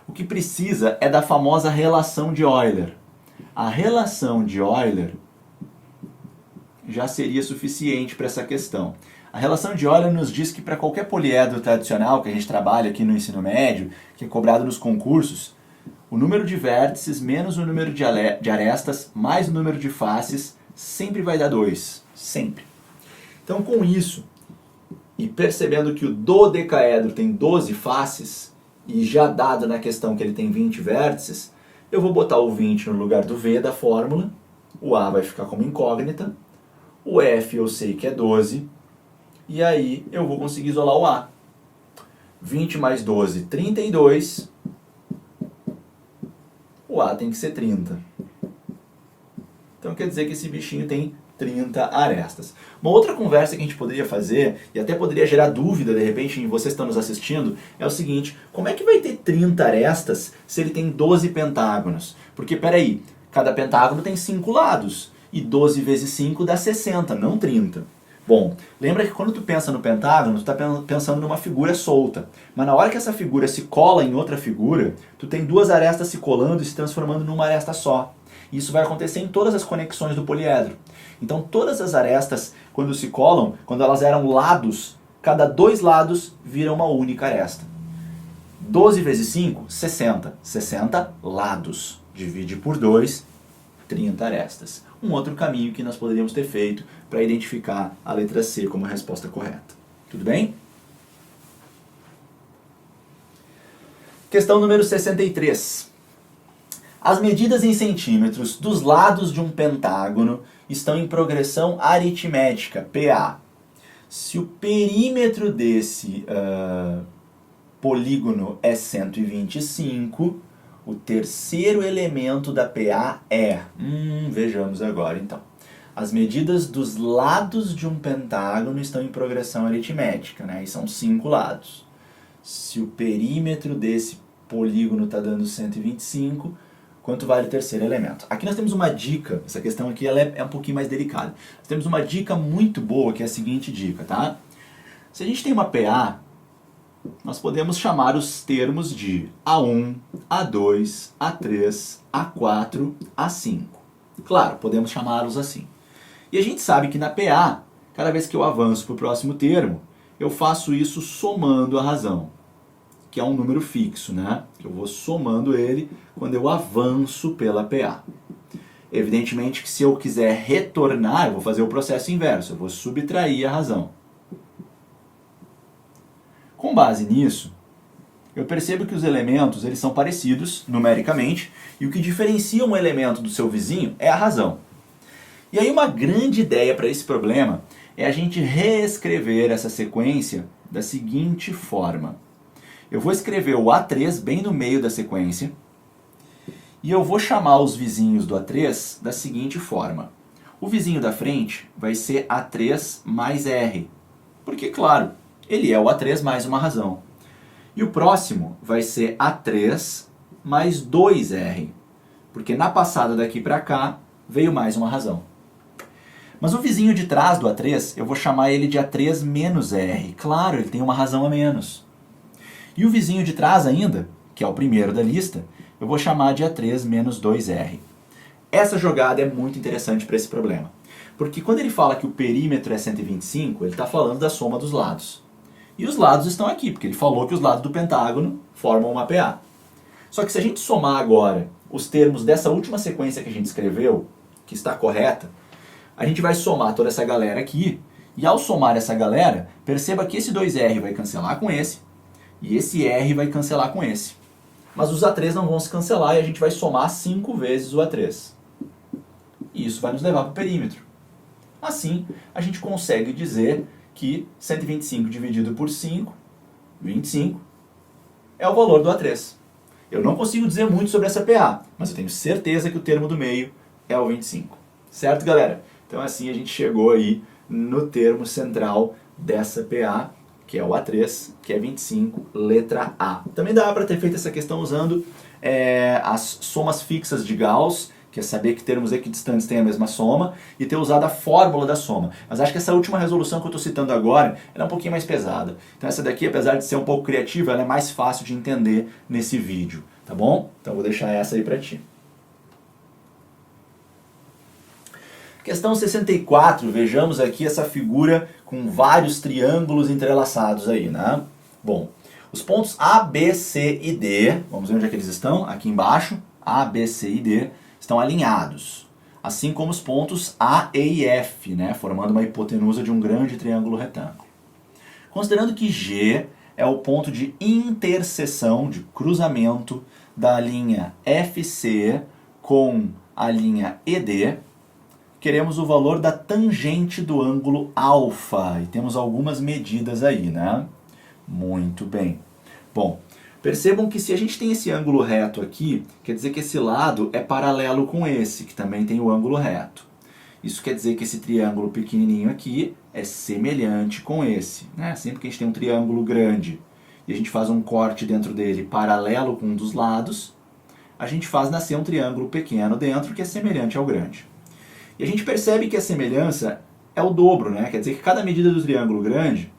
O que precisa é da famosa relação de Euler. A relação de Euler já seria suficiente para essa questão. A relação de Euler nos diz que para qualquer poliedro tradicional que a gente trabalha aqui no ensino médio, que é cobrado nos concursos, o número de vértices menos o número de arestas mais o número de faces sempre vai dar 2. Sempre. Então, com isso, e percebendo que o dodecaedro tem 12 faces, e já dado na questão que ele tem 20 vértices, Eu vou botar o 20 no lugar do V da fórmula, o A vai ficar como incógnita, o F eu sei que é 12, e aí eu vou conseguir isolar o A. 20 mais 12, 32, o A tem que ser 30. Então quer dizer que esse bichinho tem 30 arestas. Uma outra conversa que a gente poderia fazer, e até poderia gerar dúvida de repente em vocês que estão nos assistindo, é o seguinte: como é que vai ter 30 arestas se ele tem 12 pentágonos? Porque peraí, cada pentágono tem 5 lados, e 12 vezes 5 dá 60, não 30. Bom, lembra que quando tu pensa no pentágono, tu está pensando numa figura solta. Mas na hora que essa figura se cola em outra figura, tu tem duas arestas se colando e se transformando numa aresta só. Isso vai acontecer em todas as conexões do poliedro. Então todas as arestas, quando se colam, quando elas eram lados, cada dois lados vira uma única aresta. 12 vezes 5, 60. 60 lados. Divide por 2, 30 arestas. Um outro caminho que nós poderíamos ter feito para identificar a letra C como a resposta correta. Tudo bem? Questão número 63. As medidas em centímetros dos lados de um pentágono estão em progressão aritmética, PA. Se o perímetro desse polígono é 125, o terceiro elemento da PA é... vejamos agora então. As medidas dos lados de um pentágono estão em progressão aritmética, né? E são 5 lados. Se o perímetro desse polígono está dando 125, quanto vale o terceiro elemento? Aqui nós temos uma dica, essa questão aqui ela é um pouquinho mais delicada. Nós temos uma dica muito boa, que é a seguinte dica, tá? Se a gente tem uma PA, nós podemos chamar os termos de A1, A2, A3, A4, A5. Claro, podemos chamá-los assim. E a gente sabe que na PA, cada vez que eu avanço para o próximo termo, eu faço isso somando a razão, que é um número fixo, né? Eu vou somando ele quando eu avanço pela PA. Evidentemente que se eu quiser retornar, eu vou fazer o processo inverso, eu vou subtrair a razão. Com base nisso, eu percebo que os elementos eles são parecidos numericamente e o que diferencia um elemento do seu vizinho é a razão. E aí uma grande ideia para esse problema é a gente reescrever essa sequência da seguinte forma. Eu vou escrever o A3 bem no meio da sequência e eu vou chamar os vizinhos do A3 da seguinte forma. O vizinho da frente vai ser A3 mais R, porque, claro, ele é o A3 mais uma razão. E o próximo vai ser A3 mais 2R, porque na passada daqui para cá veio mais uma razão. Mas o vizinho de trás do A3, eu vou chamar ele de A3 menos R. Claro, ele tem uma razão a menos. E o vizinho de trás ainda, que é o primeiro da lista, eu vou chamar de A3 menos 2R. Essa jogada é muito interessante para esse problema. Porque quando ele fala que o perímetro é 125, ele está falando da soma dos lados. E os lados estão aqui, porque ele falou que os lados do pentágono formam uma PA. Só que se a gente somar agora os termos dessa última sequência que a gente escreveu, que está correta, a gente vai somar toda essa galera aqui, e ao somar essa galera, perceba que esse 2R vai cancelar com esse, e esse R vai cancelar com esse. Mas os A3 não vão se cancelar e a gente vai somar 5 vezes o A3. E isso vai nos levar para o perímetro. Assim, a gente consegue dizer que 125 dividido por 5, 25, é o valor do A3. Eu não consigo dizer muito sobre essa PA, mas eu tenho certeza que o termo do meio é o 25. Certo, galera? Então assim a gente chegou aí no termo central dessa PA, que é o A3, que é 25, letra A. Também dá para ter feito essa questão usando as somas fixas de Gauss, que é saber que termos equidistantes têm a mesma soma, e ter usado a fórmula da soma. Mas acho que essa última resolução que eu estou citando agora, ela é um pouquinho mais pesada. Então essa daqui, apesar de ser um pouco criativa, ela é mais fácil de entender nesse vídeo, tá bom? Então vou deixar essa aí para ti. Questão 64, vejamos aqui essa figura com vários triângulos entrelaçados aí, né? Bom, os pontos A, B, C e D, vamos ver onde é que eles estão, aqui embaixo, A, B, C e D, estão alinhados, assim como os pontos A, E e F, né, formando uma hipotenusa de um grande triângulo retângulo. Considerando que G é o ponto de interseção, de cruzamento da linha FC com a linha ED, queremos o valor da tangente do ângulo alfa. E temos algumas medidas aí, né? Muito bem. Bom, percebam que se a gente tem esse ângulo reto aqui, quer dizer que esse lado é paralelo com esse, que também tem o ângulo reto. Isso quer dizer que esse triângulo pequenininho aqui é semelhante com esse, né? Sempre que a gente tem um triângulo grande e a gente faz um corte dentro dele paralelo com um dos lados, a gente faz nascer um triângulo pequeno dentro que é semelhante ao grande. E a gente percebe que a semelhança é o dobro, né? Quer dizer que cada medida do triângulo grande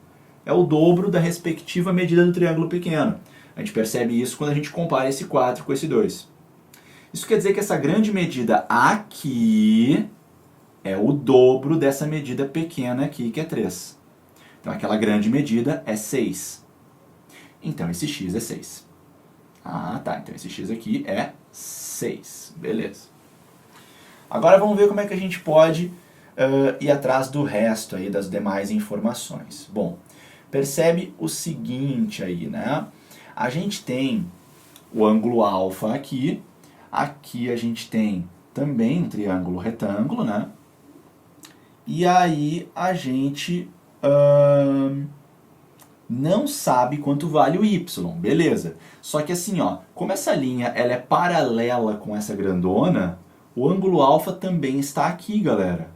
é o dobro da respectiva medida do triângulo pequeno. A gente percebe isso quando a gente compara esse 4 com esse 2. Isso quer dizer que essa grande medida aqui é o dobro dessa medida pequena aqui, que é 3. Então aquela grande medida é 6. Então esse x é 6. Ah, tá. Então esse x aqui é 6. Beleza. Agora vamos ver como é que a gente pode ir atrás do resto aí, das demais informações. Bom, percebe o seguinte aí, né? A gente tem o ângulo alfa aqui. Aqui a gente tem também um triângulo retângulo, né? E aí a gente não sabe quanto vale o y, beleza. Só que assim, ó, como essa linha ela é paralela com essa grandona, o ângulo alfa também está aqui, galera.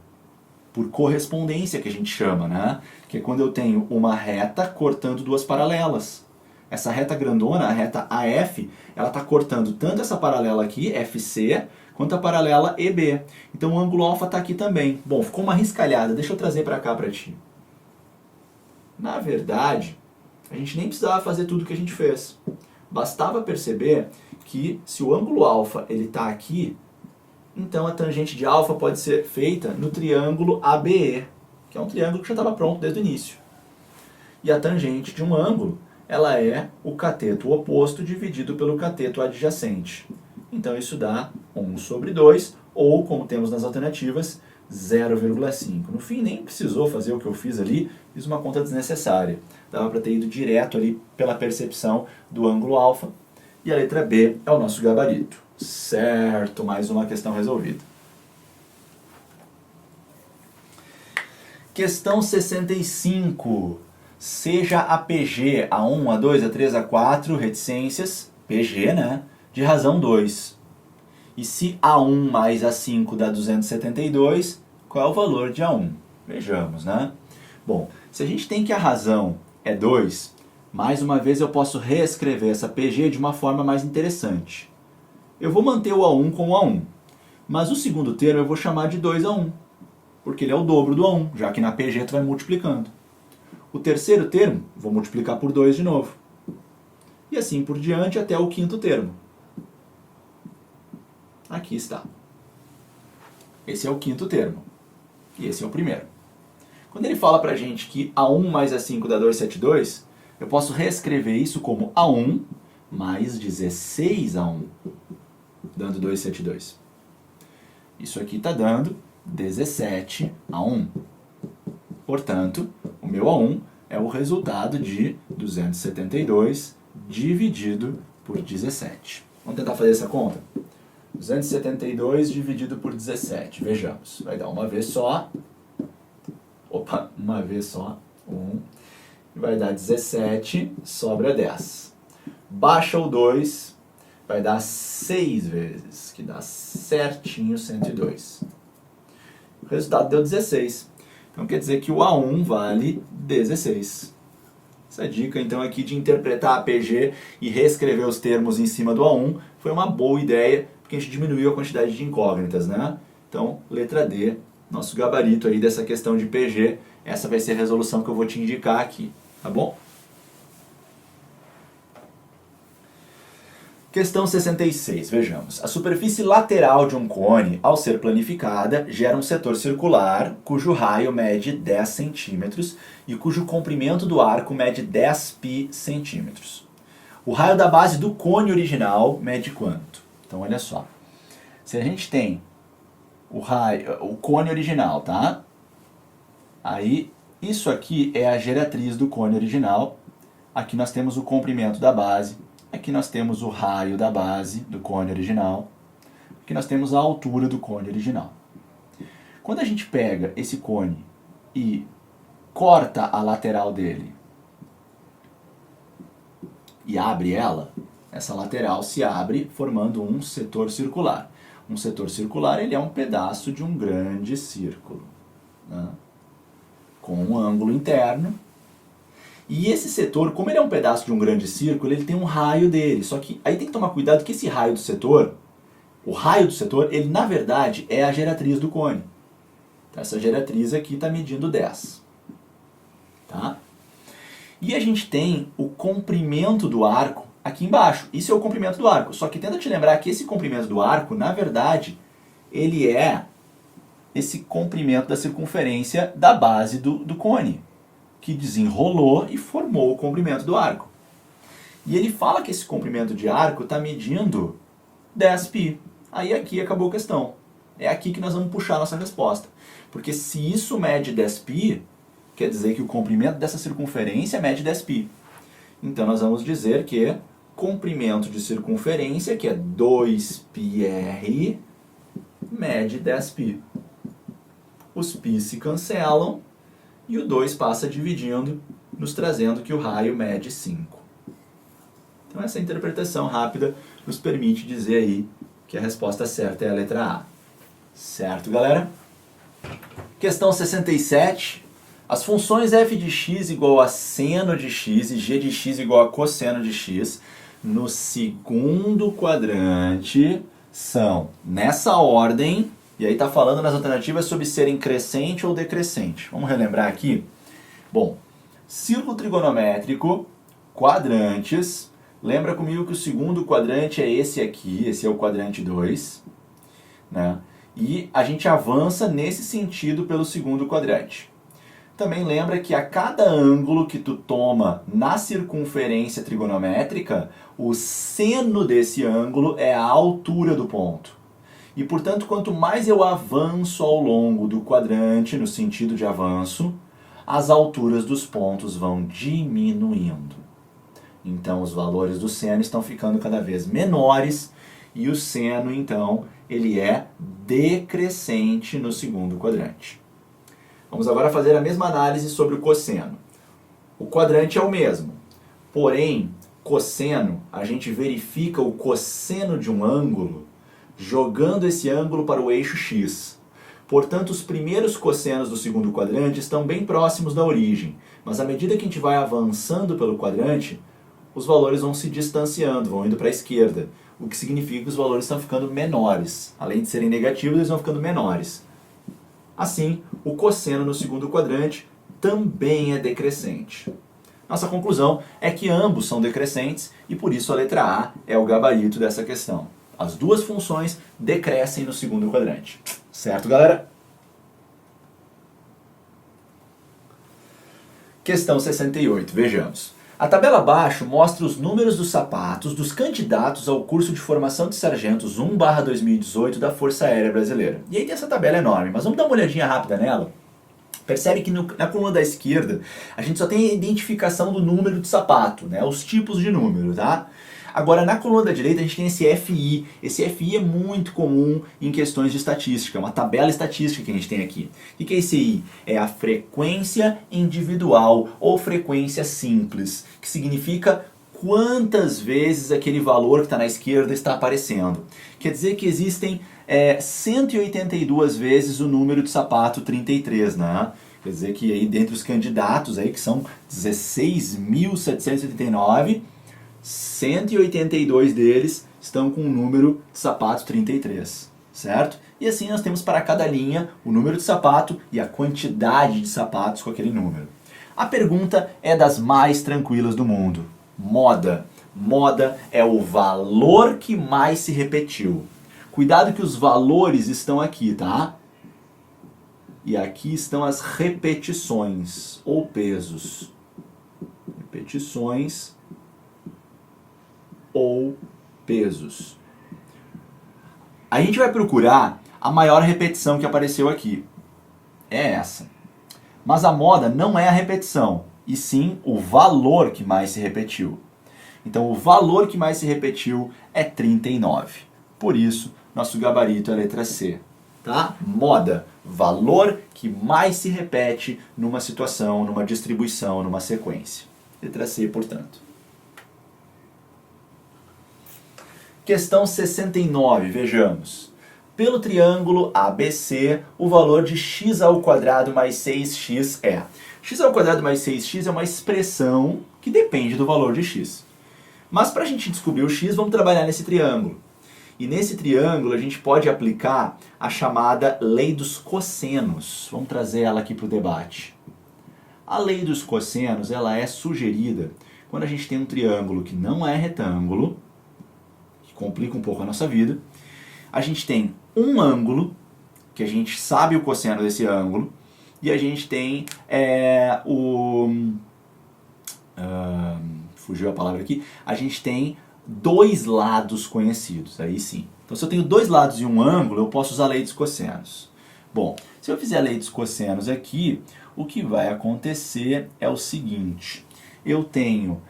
Por correspondência que a gente chama, né? Que é quando eu tenho uma reta cortando duas paralelas. Essa reta grandona, a reta AF, ela está cortando tanto essa paralela aqui, FC, quanto a paralela EB. Então o ângulo alfa está aqui também. Bom, ficou uma riscalhada, deixa eu trazer para cá para ti. Na verdade, a gente nem precisava fazer tudo que a gente fez. Bastava perceber que se o ângulo alfa está aqui, então a tangente de alfa pode ser feita no triângulo ABE, que é um triângulo que já estava pronto desde o início. E a tangente de um ângulo, ela é o cateto oposto dividido pelo cateto adjacente. Então isso dá 1 sobre 2, ou, como temos nas alternativas, 0,5. No fim, nem precisou fazer o que eu fiz ali, fiz uma conta desnecessária. Dava para ter ido direto ali pela percepção do ângulo alfa. E a letra B é o nosso gabarito. Certo, mais uma questão resolvida. Questão 65. Seja a PG A1, A2, A3, A4 reticências, PG, né, de razão 2. E se A1 mais A5 dá 272, qual é o valor de A1? Vejamos, né? Bom, se a gente tem que a razão é 2, mais uma vez eu posso reescrever essa PG de uma forma mais interessante. Eu vou manter o A1 com o A1, mas o segundo termo eu vou chamar de 2A1, porque ele é o dobro do A1, já que na PG tu vai multiplicando. O terceiro termo, vou multiplicar por 2 de novo. E assim por diante até o quinto termo. Aqui está. Esse é o quinto termo. E esse é o primeiro. Quando ele fala pra gente que A1 mais A5 dá 272, eu posso reescrever isso como A1 mais 16A1, dando 272. Isso aqui está dando 17A1. Portanto, o meu A1 é o resultado de 272 dividido por 17. Vamos tentar fazer essa conta? 272 dividido por 17. Vejamos. Vai dar uma vez só. Opa, uma vez só. 1. E vai dar 17, sobra 10. Baixa o 2, vai dar 6 vezes, que dá certinho 102. O resultado deu 16. Então quer dizer que o A1 vale 16. Essa dica então aqui de interpretar a PG e reescrever os termos em cima do A1 foi uma boa ideia, porque a gente diminuiu a quantidade de incógnitas, né? Então, letra D, nosso gabarito aí dessa questão de PG, essa vai ser a resolução que eu vou te indicar aqui, tá bom? Questão 66, vejamos. A superfície lateral de um cone, ao ser planificada, gera um setor circular, cujo raio mede 10 centímetros e cujo comprimento do arco mede 10 π centímetros. O raio da base do cone original mede quanto? Então, olha só. Se a gente tem o cone original, tá? Aí, isso aqui é a geratriz do cone original. Aqui nós temos o comprimento da base, aqui nós temos o raio da base do cone original, aqui nós temos a altura do cone original. Quando a gente pega esse cone e corta a lateral dele e abre ela, essa lateral se abre formando um setor circular. Um setor circular ele é um pedaço de um grande círculo, né? Com um ângulo interno. E esse setor, como ele é um pedaço de um grande círculo, ele tem um raio dele. Só que aí tem que tomar cuidado que esse raio do setor, o raio do setor, ele na verdade é a geratriz do cone. Então, essa geratriz aqui está medindo 10. Tá? E a gente tem o comprimento do arco aqui embaixo. Isso é o comprimento do arco. Só que tenta te lembrar que esse comprimento do arco, na verdade, ele é esse comprimento da circunferência da base do cone, que desenrolou e formou o comprimento do arco. E ele fala que esse comprimento de arco está medindo 10π. Aí aqui acabou a questão. É aqui que nós vamos puxar a nossa resposta. Porque se isso mede 10π, quer dizer que o comprimento dessa circunferência mede 10π. Então nós vamos dizer que comprimento de circunferência, que é 2πr, mede 10π. Os π se cancelam e o 2 passa dividindo, nos trazendo que o raio mede 5. Então essa interpretação rápida nos permite dizer aí que a resposta certa é a letra A. Certo, galera? Questão 67. As funções f de x igual a seno de x e g de x igual a cosseno de x no segundo quadrante são, nessa ordem, e aí está falando nas alternativas sobre serem crescente ou decrescente. Vamos relembrar aqui? Bom, círculo trigonométrico, quadrantes. Lembra comigo que o segundo quadrante é esse aqui, esse é o quadrante 2, né? E a gente avança nesse sentido pelo segundo quadrante. Também lembra que a cada ângulo que tu toma na circunferência trigonométrica, o seno desse ângulo é a altura do ponto. E, portanto, quanto mais eu avanço ao longo do quadrante, no sentido de avanço, as alturas dos pontos vão diminuindo. Então, os valores do seno estão ficando cada vez menores e o seno, então, ele é decrescente no segundo quadrante. Vamos agora fazer a mesma análise sobre o cosseno. O quadrante é o mesmo, porém, cosseno, a gente verifica o cosseno de um ângulo jogando esse ângulo para o eixo x. Portanto, os primeiros cossenos do segundo quadrante estão bem próximos da origem, mas à medida que a gente vai avançando pelo quadrante, os valores vão se distanciando, vão indo para a esquerda, o que significa que os valores estão ficando menores. Além de serem negativos, eles vão ficando menores. Assim, o cosseno no segundo quadrante também é decrescente. Nossa conclusão é que ambos são decrescentes e por isso a letra A é o gabarito dessa questão. As duas funções decrescem no segundo quadrante. Certo, galera? Questão 68, vejamos. A tabela abaixo mostra os números dos sapatos dos candidatos ao curso de formação de sargentos 1/2018 da Força Aérea Brasileira. E aí tem essa tabela enorme, mas vamos dar uma olhadinha rápida nela. Percebe que na coluna da esquerda a gente só tem a identificação do número de sapato, né? Os tipos de número, tá? Agora, na coluna da direita, a gente tem esse FI. Esse FI é muito comum em questões de estatística, é uma tabela estatística que a gente tem aqui. O que é esse I? É a frequência individual ou frequência simples, que significa quantas vezes aquele valor que está na esquerda está aparecendo. Quer dizer que existem 182 vezes o número de sapato 33, né? Quer dizer que aí, dentre os candidatos, aí, que são 16.789, 182 deles estão com o número de sapato 33, certo? E assim nós temos para cada linha o número de sapato e a quantidade de sapatos com aquele número. A pergunta é das mais tranquilas do mundo. Moda. Moda é o valor que mais se repetiu. Cuidado que os valores estão aqui, tá? E aqui estão as repetições ou pesos. Repetições ou pesos. A gente vai procurar a maior repetição que apareceu aqui. É essa. Mas a moda não é a repetição, e sim o valor que mais se repetiu. Então o valor que mais se repetiu é 39. Por isso, nosso gabarito é a letra C. Tá? Moda, valor que mais se repete numa situação, numa distribuição, numa sequência. Letra C, portanto. Questão 69, vejamos. Pelo triângulo ABC, o valor de x ao quadrado mais 6x é... x ao quadrado mais 6x é uma expressão que depende do valor de x. Mas para a gente descobrir o x, vamos trabalhar nesse triângulo. E nesse triângulo a gente pode aplicar a chamada lei dos cossenos. Vamos trazer ela aqui para o debate. A lei dos cossenos ela é sugerida quando a gente tem um triângulo que não é retângulo, que complica um pouco a nossa vida. A gente tem um ângulo, que a gente sabe o cosseno desse ângulo, e a gente tem fugiu a palavra aqui. A gente tem dois lados conhecidos, aí sim. Então se eu tenho dois lados e um ângulo, eu posso usar a lei dos cossenos. Bom, se eu fizer a lei dos cossenos aqui, o que vai acontecer é o seguinte. Eu tenho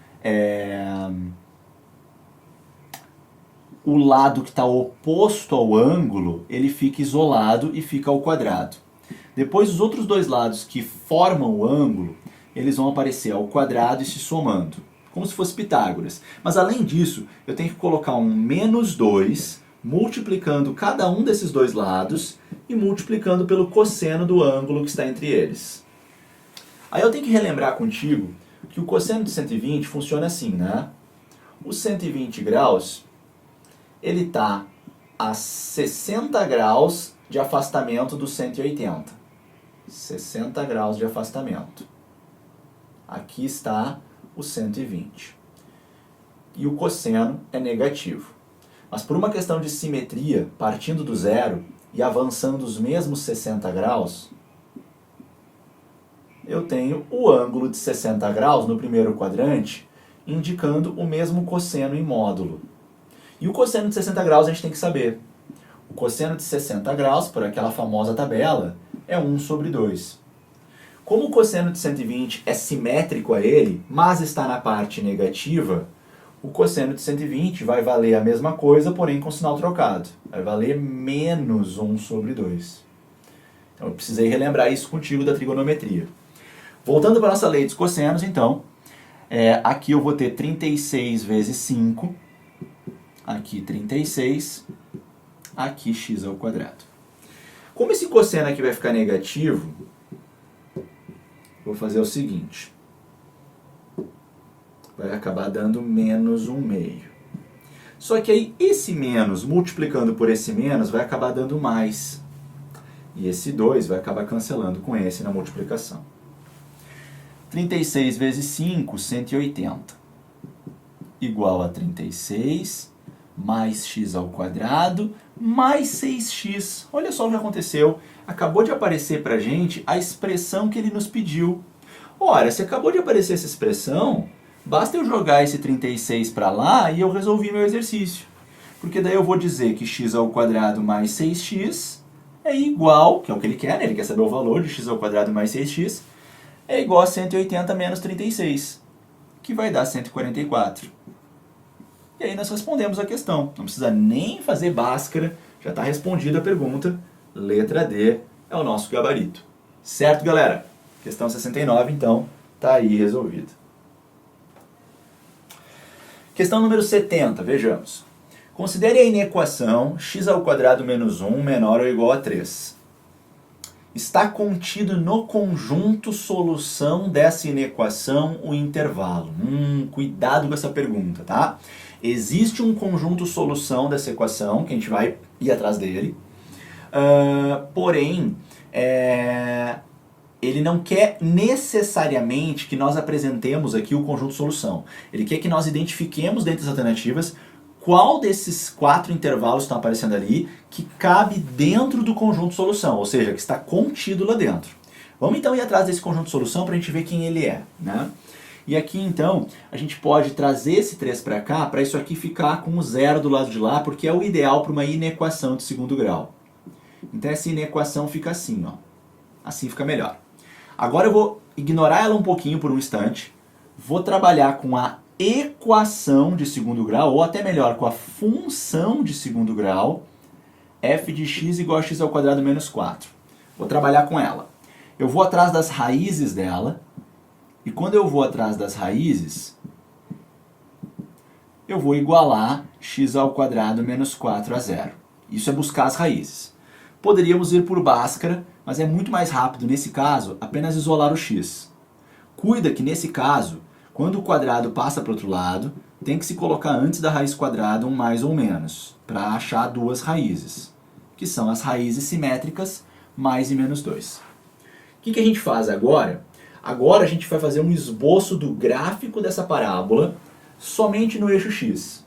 o lado que está oposto ao ângulo, ele fica isolado e fica ao quadrado. Depois os outros dois lados que formam o ângulo, eles vão aparecer ao quadrado e se somando, como se fosse Pitágoras. Mas além disso, eu tenho que colocar um menos 2, multiplicando cada um desses dois lados e multiplicando pelo cosseno do ângulo que está entre eles. Aí eu tenho que relembrar contigo que o cosseno de 120 funciona assim, né? O 120 graus, ele está a 60 graus de afastamento do 180. 60 graus de afastamento. Aqui está o 120. E o cosseno é negativo. Mas por uma questão de simetria, partindo do zero e avançando os mesmos 60 graus, eu tenho o ângulo de 60 graus no primeiro quadrante, indicando o mesmo cosseno em módulo. E o cosseno de 60 graus a gente tem que saber. O cosseno de 60 graus, por aquela famosa tabela, é 1 sobre 2. Como o cosseno de 120 é simétrico a ele, mas está na parte negativa, o cosseno de 120 vai valer a mesma coisa, porém com sinal trocado. Vai valer menos 1 sobre 2. Então eu precisei relembrar isso contigo da trigonometria. Voltando para a nossa lei dos cossenos, então, aqui eu vou ter 36 vezes 5, aqui 36, aqui x ao quadrado. Como esse cosseno aqui vai ficar negativo, vou fazer o seguinte. Vai acabar dando menos 1 meio. Só que aí esse menos, multiplicando por esse menos, vai acabar dando mais. E esse 2 vai acabar cancelando com esse na multiplicação. 36 vezes 5, 180. Igual a 36 mais x ao quadrado mais 6x. Olha só o que aconteceu. Acabou de aparecer para a gente a expressão que ele nos pediu. Ora, se acabou de aparecer essa expressão, basta eu jogar esse 36 para lá e eu resolvi meu exercício. Porque daí eu vou dizer que x ao quadrado mais 6x é igual, que é o que ele quer, né? Ele quer saber o valor de x ao quadrado mais 6x, é igual a 180 menos 36, que vai dar 144. E aí nós respondemos a questão. Não precisa nem fazer Bhaskara, já está respondida a pergunta. Letra D é o nosso gabarito. Certo, galera? Questão 69, então, está aí resolvida. Questão número 70, vejamos. Considere a inequação x ao quadrado menos 1 menor ou igual a 3. Está contido no conjunto solução dessa inequação o intervalo. Cuidado com essa pergunta, tá? Existe um conjunto solução dessa equação, que a gente vai ir atrás dele. Porém, ele não quer necessariamente que nós apresentemos aqui o conjunto solução. Ele quer que nós identifiquemos dentre as alternativas qual desses 4 intervalos que estão aparecendo ali que cabe dentro do conjunto solução, ou seja, que está contido lá dentro. Vamos então ir atrás desse conjunto solução para a gente ver quem ele é, né? E aqui então a gente pode trazer esse 3 para cá, para isso aqui ficar com o 0 do lado de lá, porque é o ideal para uma inequação de segundo grau. Então essa inequação fica assim, ó. Assim fica melhor. Agora eu vou ignorar ela um pouquinho por um instante, vou trabalhar com a equação de segundo grau, ou até melhor, com a função de segundo grau, f de x igual a x ao quadrado menos 4. Vou trabalhar com ela. Eu vou atrás das raízes dela, e quando eu vou atrás das raízes, eu vou igualar x ao quadrado menos 4 a zero. Isso é buscar as raízes. Poderíamos ir por Bhaskara, mas é muito mais rápido, nesse caso, apenas isolar o x. Cuida que, nesse caso, quando o quadrado passa para o outro lado, tem que se colocar antes da raiz quadrada um mais ou menos, para achar duas raízes, que são as raízes simétricas, mais e menos 2. O que a gente faz agora? Agora a gente vai fazer um esboço do gráfico dessa parábola somente no eixo x.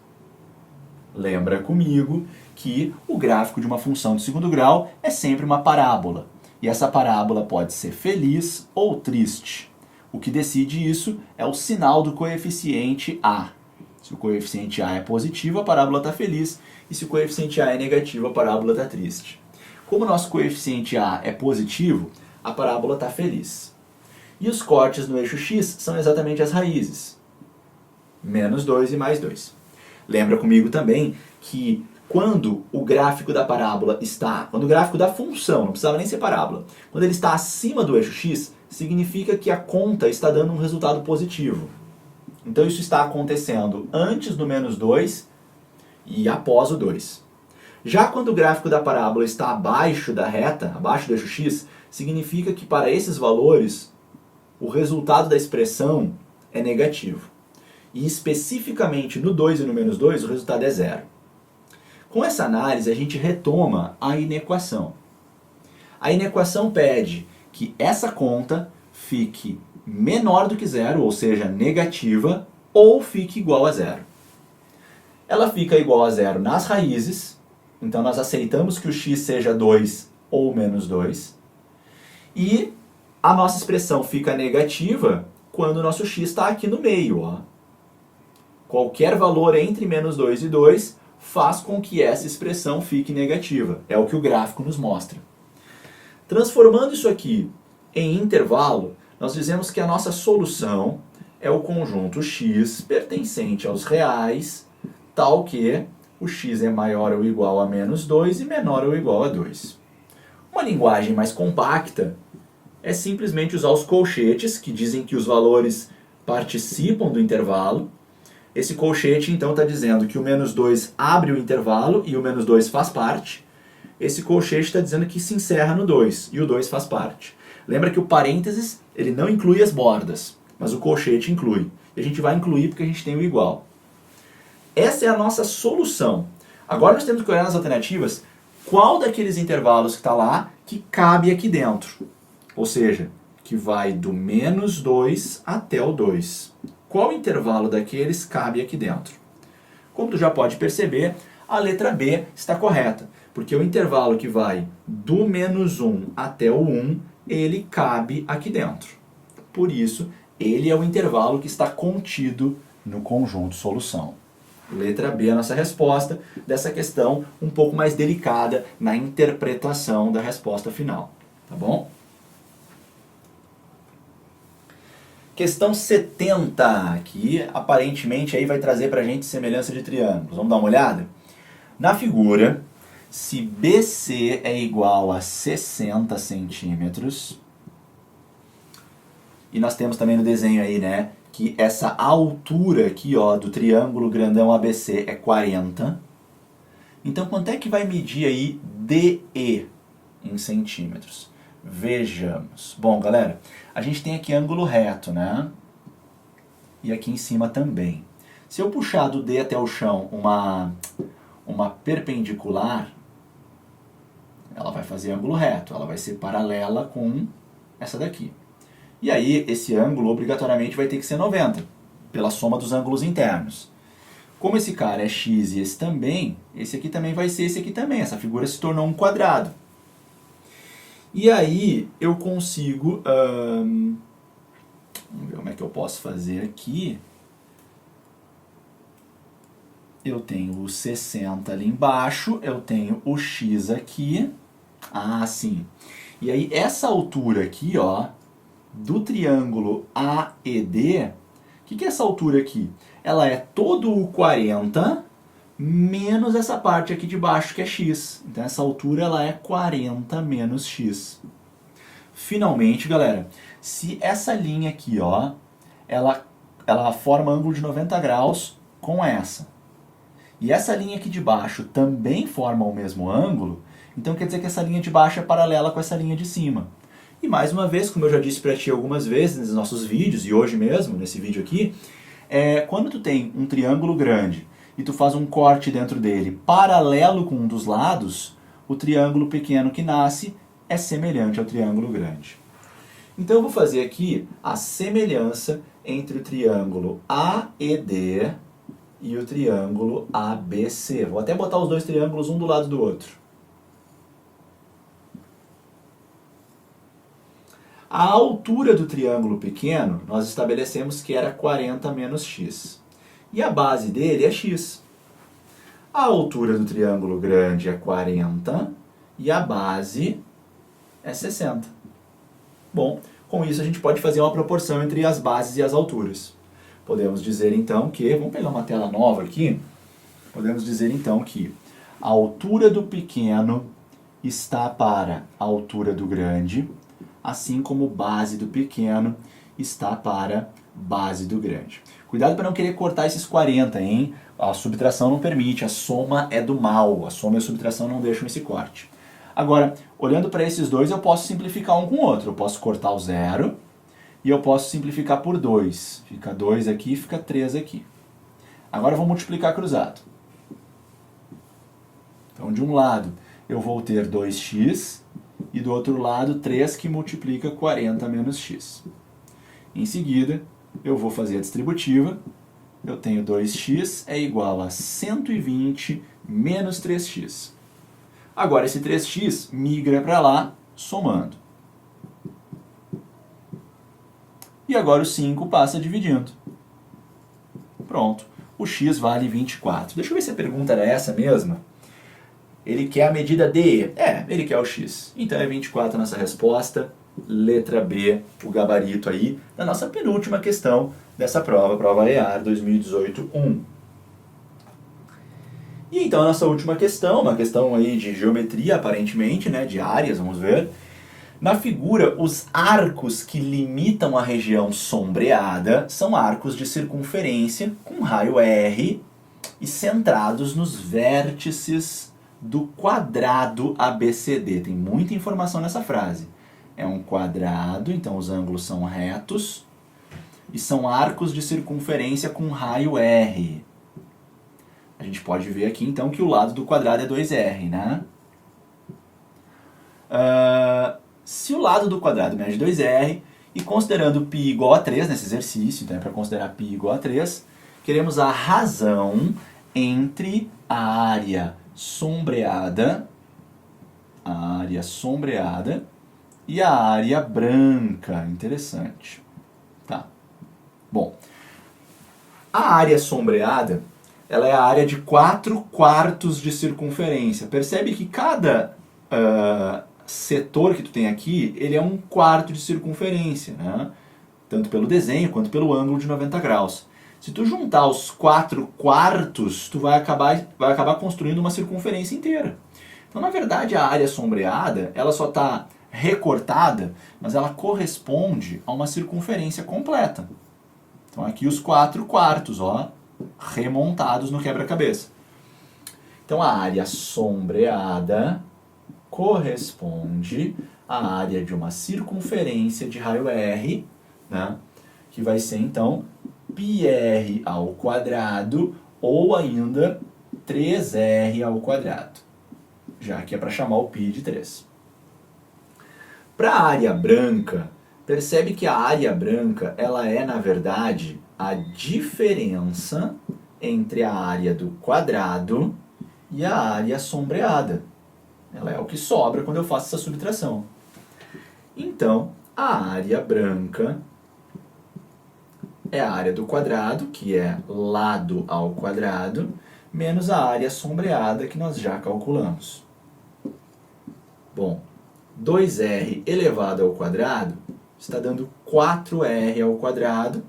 Lembra comigo que o gráfico de uma função de segundo grau é sempre uma parábola. E essa parábola pode ser feliz ou triste. O que decide isso é o sinal do coeficiente A. Se o coeficiente A é positivo, a parábola está feliz. E se o coeficiente A é negativo, a parábola está triste. Como o nosso coeficiente A é positivo, a parábola está feliz. E os cortes no eixo x são exatamente as raízes. Menos 2 e mais 2. Lembra comigo também que quando o gráfico da parábola está, quando o gráfico da função, não precisava nem ser parábola, quando ele está acima do eixo x, significa que a conta está dando um resultado positivo. Então isso está acontecendo antes do menos 2 e após o 2. Já quando o gráfico da parábola está abaixo da reta, abaixo do eixo x, significa que para esses valores o resultado da expressão é negativo. E especificamente no 2 e no menos 2 o resultado é zero. Com essa análise a gente retoma a inequação. A inequação pede que essa conta fique menor do que zero, ou seja, negativa, ou fique igual a zero. Ela fica igual a zero nas raízes, então nós aceitamos que o x seja 2 ou menos 2, e a nossa expressão fica negativa quando o nosso x está aqui no meio. Ó. Qualquer valor entre menos 2 e 2 faz com que essa expressão fique negativa. É o que o gráfico nos mostra. Transformando isso aqui em intervalo, nós dizemos que a nossa solução é o conjunto x pertencente aos reais, tal que o x é maior ou igual a menos 2 e menor ou igual a 2. Uma linguagem mais compacta é simplesmente usar os colchetes, que dizem que os valores participam do intervalo. Esse colchete, então, está dizendo que o menos 2 abre o intervalo e o menos 2 faz parte. Esse colchete está dizendo que se encerra no 2 e o 2 faz parte. Lembra que o parênteses ele não inclui as bordas, mas o colchete inclui. E a gente vai incluir porque a gente tem o igual. Essa é a nossa solução. Agora nós temos que olhar nas alternativas qual daqueles intervalos que está lá que cabe aqui dentro. Ou seja, que vai do menos 2 até o 2. Qual intervalo daqueles cabe aqui dentro? Como tu já pode perceber, a letra B está correta, porque o intervalo que vai do menos 1 até o 1, ele cabe aqui dentro. Por isso, ele é o intervalo que está contido no conjunto solução. Letra B é a nossa resposta dessa questão um pouco mais delicada na interpretação da resposta final. Tá bom? Questão 70, que aparentemente aí vai trazer para a gente semelhança de triângulos. Vamos dar uma olhada? Na figura, se BC é igual a 60 centímetros, e nós temos também no desenho aí, né, que essa altura aqui, ó, do triângulo grandão ABC é 40. Então, quanto é que vai medir aí DE em centímetros? Vejamos. Bom, galera, a gente tem aqui ângulo reto, né? E aqui em cima também. Se eu puxar do D até o chão uma perpendicular, ela vai fazer ângulo reto. Ela vai ser paralela com essa daqui. E aí, esse ângulo obrigatoriamente vai ter que ser 90, pela soma dos ângulos internos. Como esse cara é x e esse aqui também vai ser esse aqui também. Essa figura se tornou um quadrado. E aí eu consigo, vamos ver como é que eu posso fazer aqui. Eu tenho o 60 ali embaixo, eu tenho o x aqui. Ah, sim. E aí essa altura aqui, ó, do triângulo AED, o que é essa altura aqui? ela é todo o 40 menos essa parte aqui de baixo que é x. Então essa altura ela é 40 menos x. Finalmente, galera, se essa linha aqui, ó, ela forma ângulo de 90 graus com essa, e essa linha aqui de baixo também forma o mesmo ângulo, então quer dizer que essa linha de baixo é paralela com essa linha de cima. E mais uma vez, como eu já disse para ti algumas vezes nos nossos vídeos, e hoje mesmo, nesse vídeo aqui, quando tu tem um triângulo grande e tu faz um corte dentro dele paralelo com um dos lados, o triângulo pequeno que nasce é semelhante ao triângulo grande. Então eu vou fazer aqui a semelhança entre o triângulo AED e o triângulo ABC. Vou até botar os dois triângulos um do lado do outro. A altura do triângulo pequeno, nós estabelecemos que era 40 menos x. E a base dele é x. A altura do triângulo grande é 40 e a base é 60. Bom, com isso a gente pode fazer uma proporção entre as bases e as alturas. Podemos dizer então que, vamos pegar uma tela nova aqui, podemos dizer então que a altura do pequeno está para a altura do grande, assim como base do pequeno está para base do grande. Cuidado para não querer cortar esses 40, hein? A subtração não permite, a soma é do mal, a soma e a subtração não deixam esse corte. Agora, olhando para esses dois, eu posso simplificar um com o outro. Eu posso cortar o zero e eu posso simplificar por 2. Fica 2 aqui, fica 3 aqui. Agora eu vou multiplicar cruzado. Então, de um lado, eu vou ter 2x e do outro lado 3 que multiplica 40 menos x. Em seguida, eu vou fazer a distributiva. Eu tenho 2x é igual a 120 menos 3x. Agora esse 3x migra para lá, somando. E agora o 5 passa dividindo. Pronto. O x vale 24. Deixa eu ver se a pergunta era essa mesma. Ele quer a medida de... ele quer o x. Então é 24 a nossa resposta. Letra B, o gabarito aí, da nossa penúltima questão dessa prova EAR 2018-1. E então a nossa última questão, uma questão aí de geometria aparentemente, né, de áreas, vamos ver. Na figura, os arcos que limitam a região sombreada são arcos de circunferência com raio R e centrados nos vértices do quadrado ABCD. Tem muita informação nessa frase. É um quadrado, então os ângulos são retos, e são arcos de circunferência com raio R. A gente pode ver aqui, então, que o lado do quadrado é 2R, né? Se o lado do quadrado mede 2R, e considerando π igual a 3 nesse exercício, então é para considerar π igual a 3, queremos a razão entre a área sombreada e a área branca. Interessante. Tá. Bom, a área sombreada, ela é a área de 4/4 de circunferência. Percebe que cada setor que tu tem aqui, ele é 1/4 de circunferência, né? Tanto pelo desenho quanto pelo ângulo de 90 graus. Se tu juntar os 4/4, tu vai acabar construindo uma circunferência inteira. Então, na verdade, a área sombreada, ela só está recortada, mas ela corresponde a uma circunferência completa. Então, aqui os 4/4, ó, remontados no quebra-cabeça. Então, a área sombreada corresponde à área de uma circunferência de raio R, né, que vai ser, então, πr ao quadrado ou ainda 3r ao quadrado, já que é para chamar o π de 3. Para a área branca, percebe que a área branca ela é, na verdade, a diferença entre a área do quadrado e a área sombreada. Ela é o que sobra quando eu faço essa subtração. Então, a área branca é a área do quadrado, que é lado ao quadrado, menos a área sombreada, que nós já calculamos. Bom, 2r elevado ao quadrado está dando 4r ao quadrado,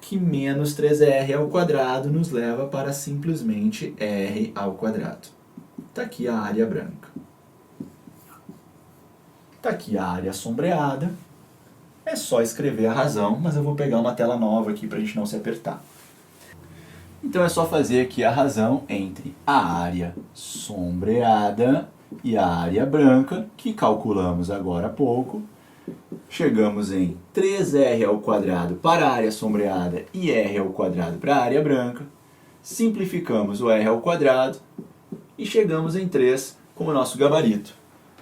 que menos 3r ao quadrado nos leva para simplesmente r ao quadrado. Está aqui a área branca. Está aqui a área sombreada. É só escrever a razão, mas eu vou pegar uma tela nova aqui para a gente não se apertar. Então é só fazer aqui a razão entre a área sombreada e a área branca, que calculamos agora há pouco. Chegamos em 3r ao quadrado para a área sombreada e r ao quadrado para a área branca. Simplificamos o r ao quadrado e chegamos em 3 como nosso gabarito.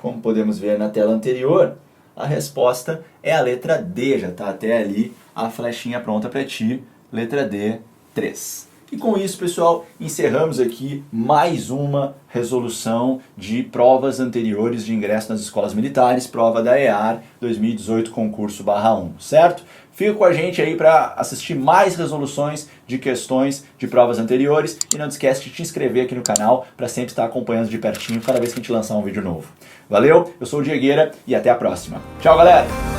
Como podemos ver na tela anterior, a resposta é a letra D, já está até ali a flechinha pronta para ti, letra D, 3. E com isso, pessoal, encerramos aqui mais uma resolução de provas anteriores de ingresso nas escolas militares, prova da EAR 2018, concurso /1, certo? Fica com a gente aí para assistir mais resoluções de questões de provas anteriores e não esquece de te inscrever aqui no canal para sempre estar acompanhando de pertinho cada vez que a gente lançar um vídeo novo. Valeu, eu sou o Diegueira e até a próxima. Tchau, galera!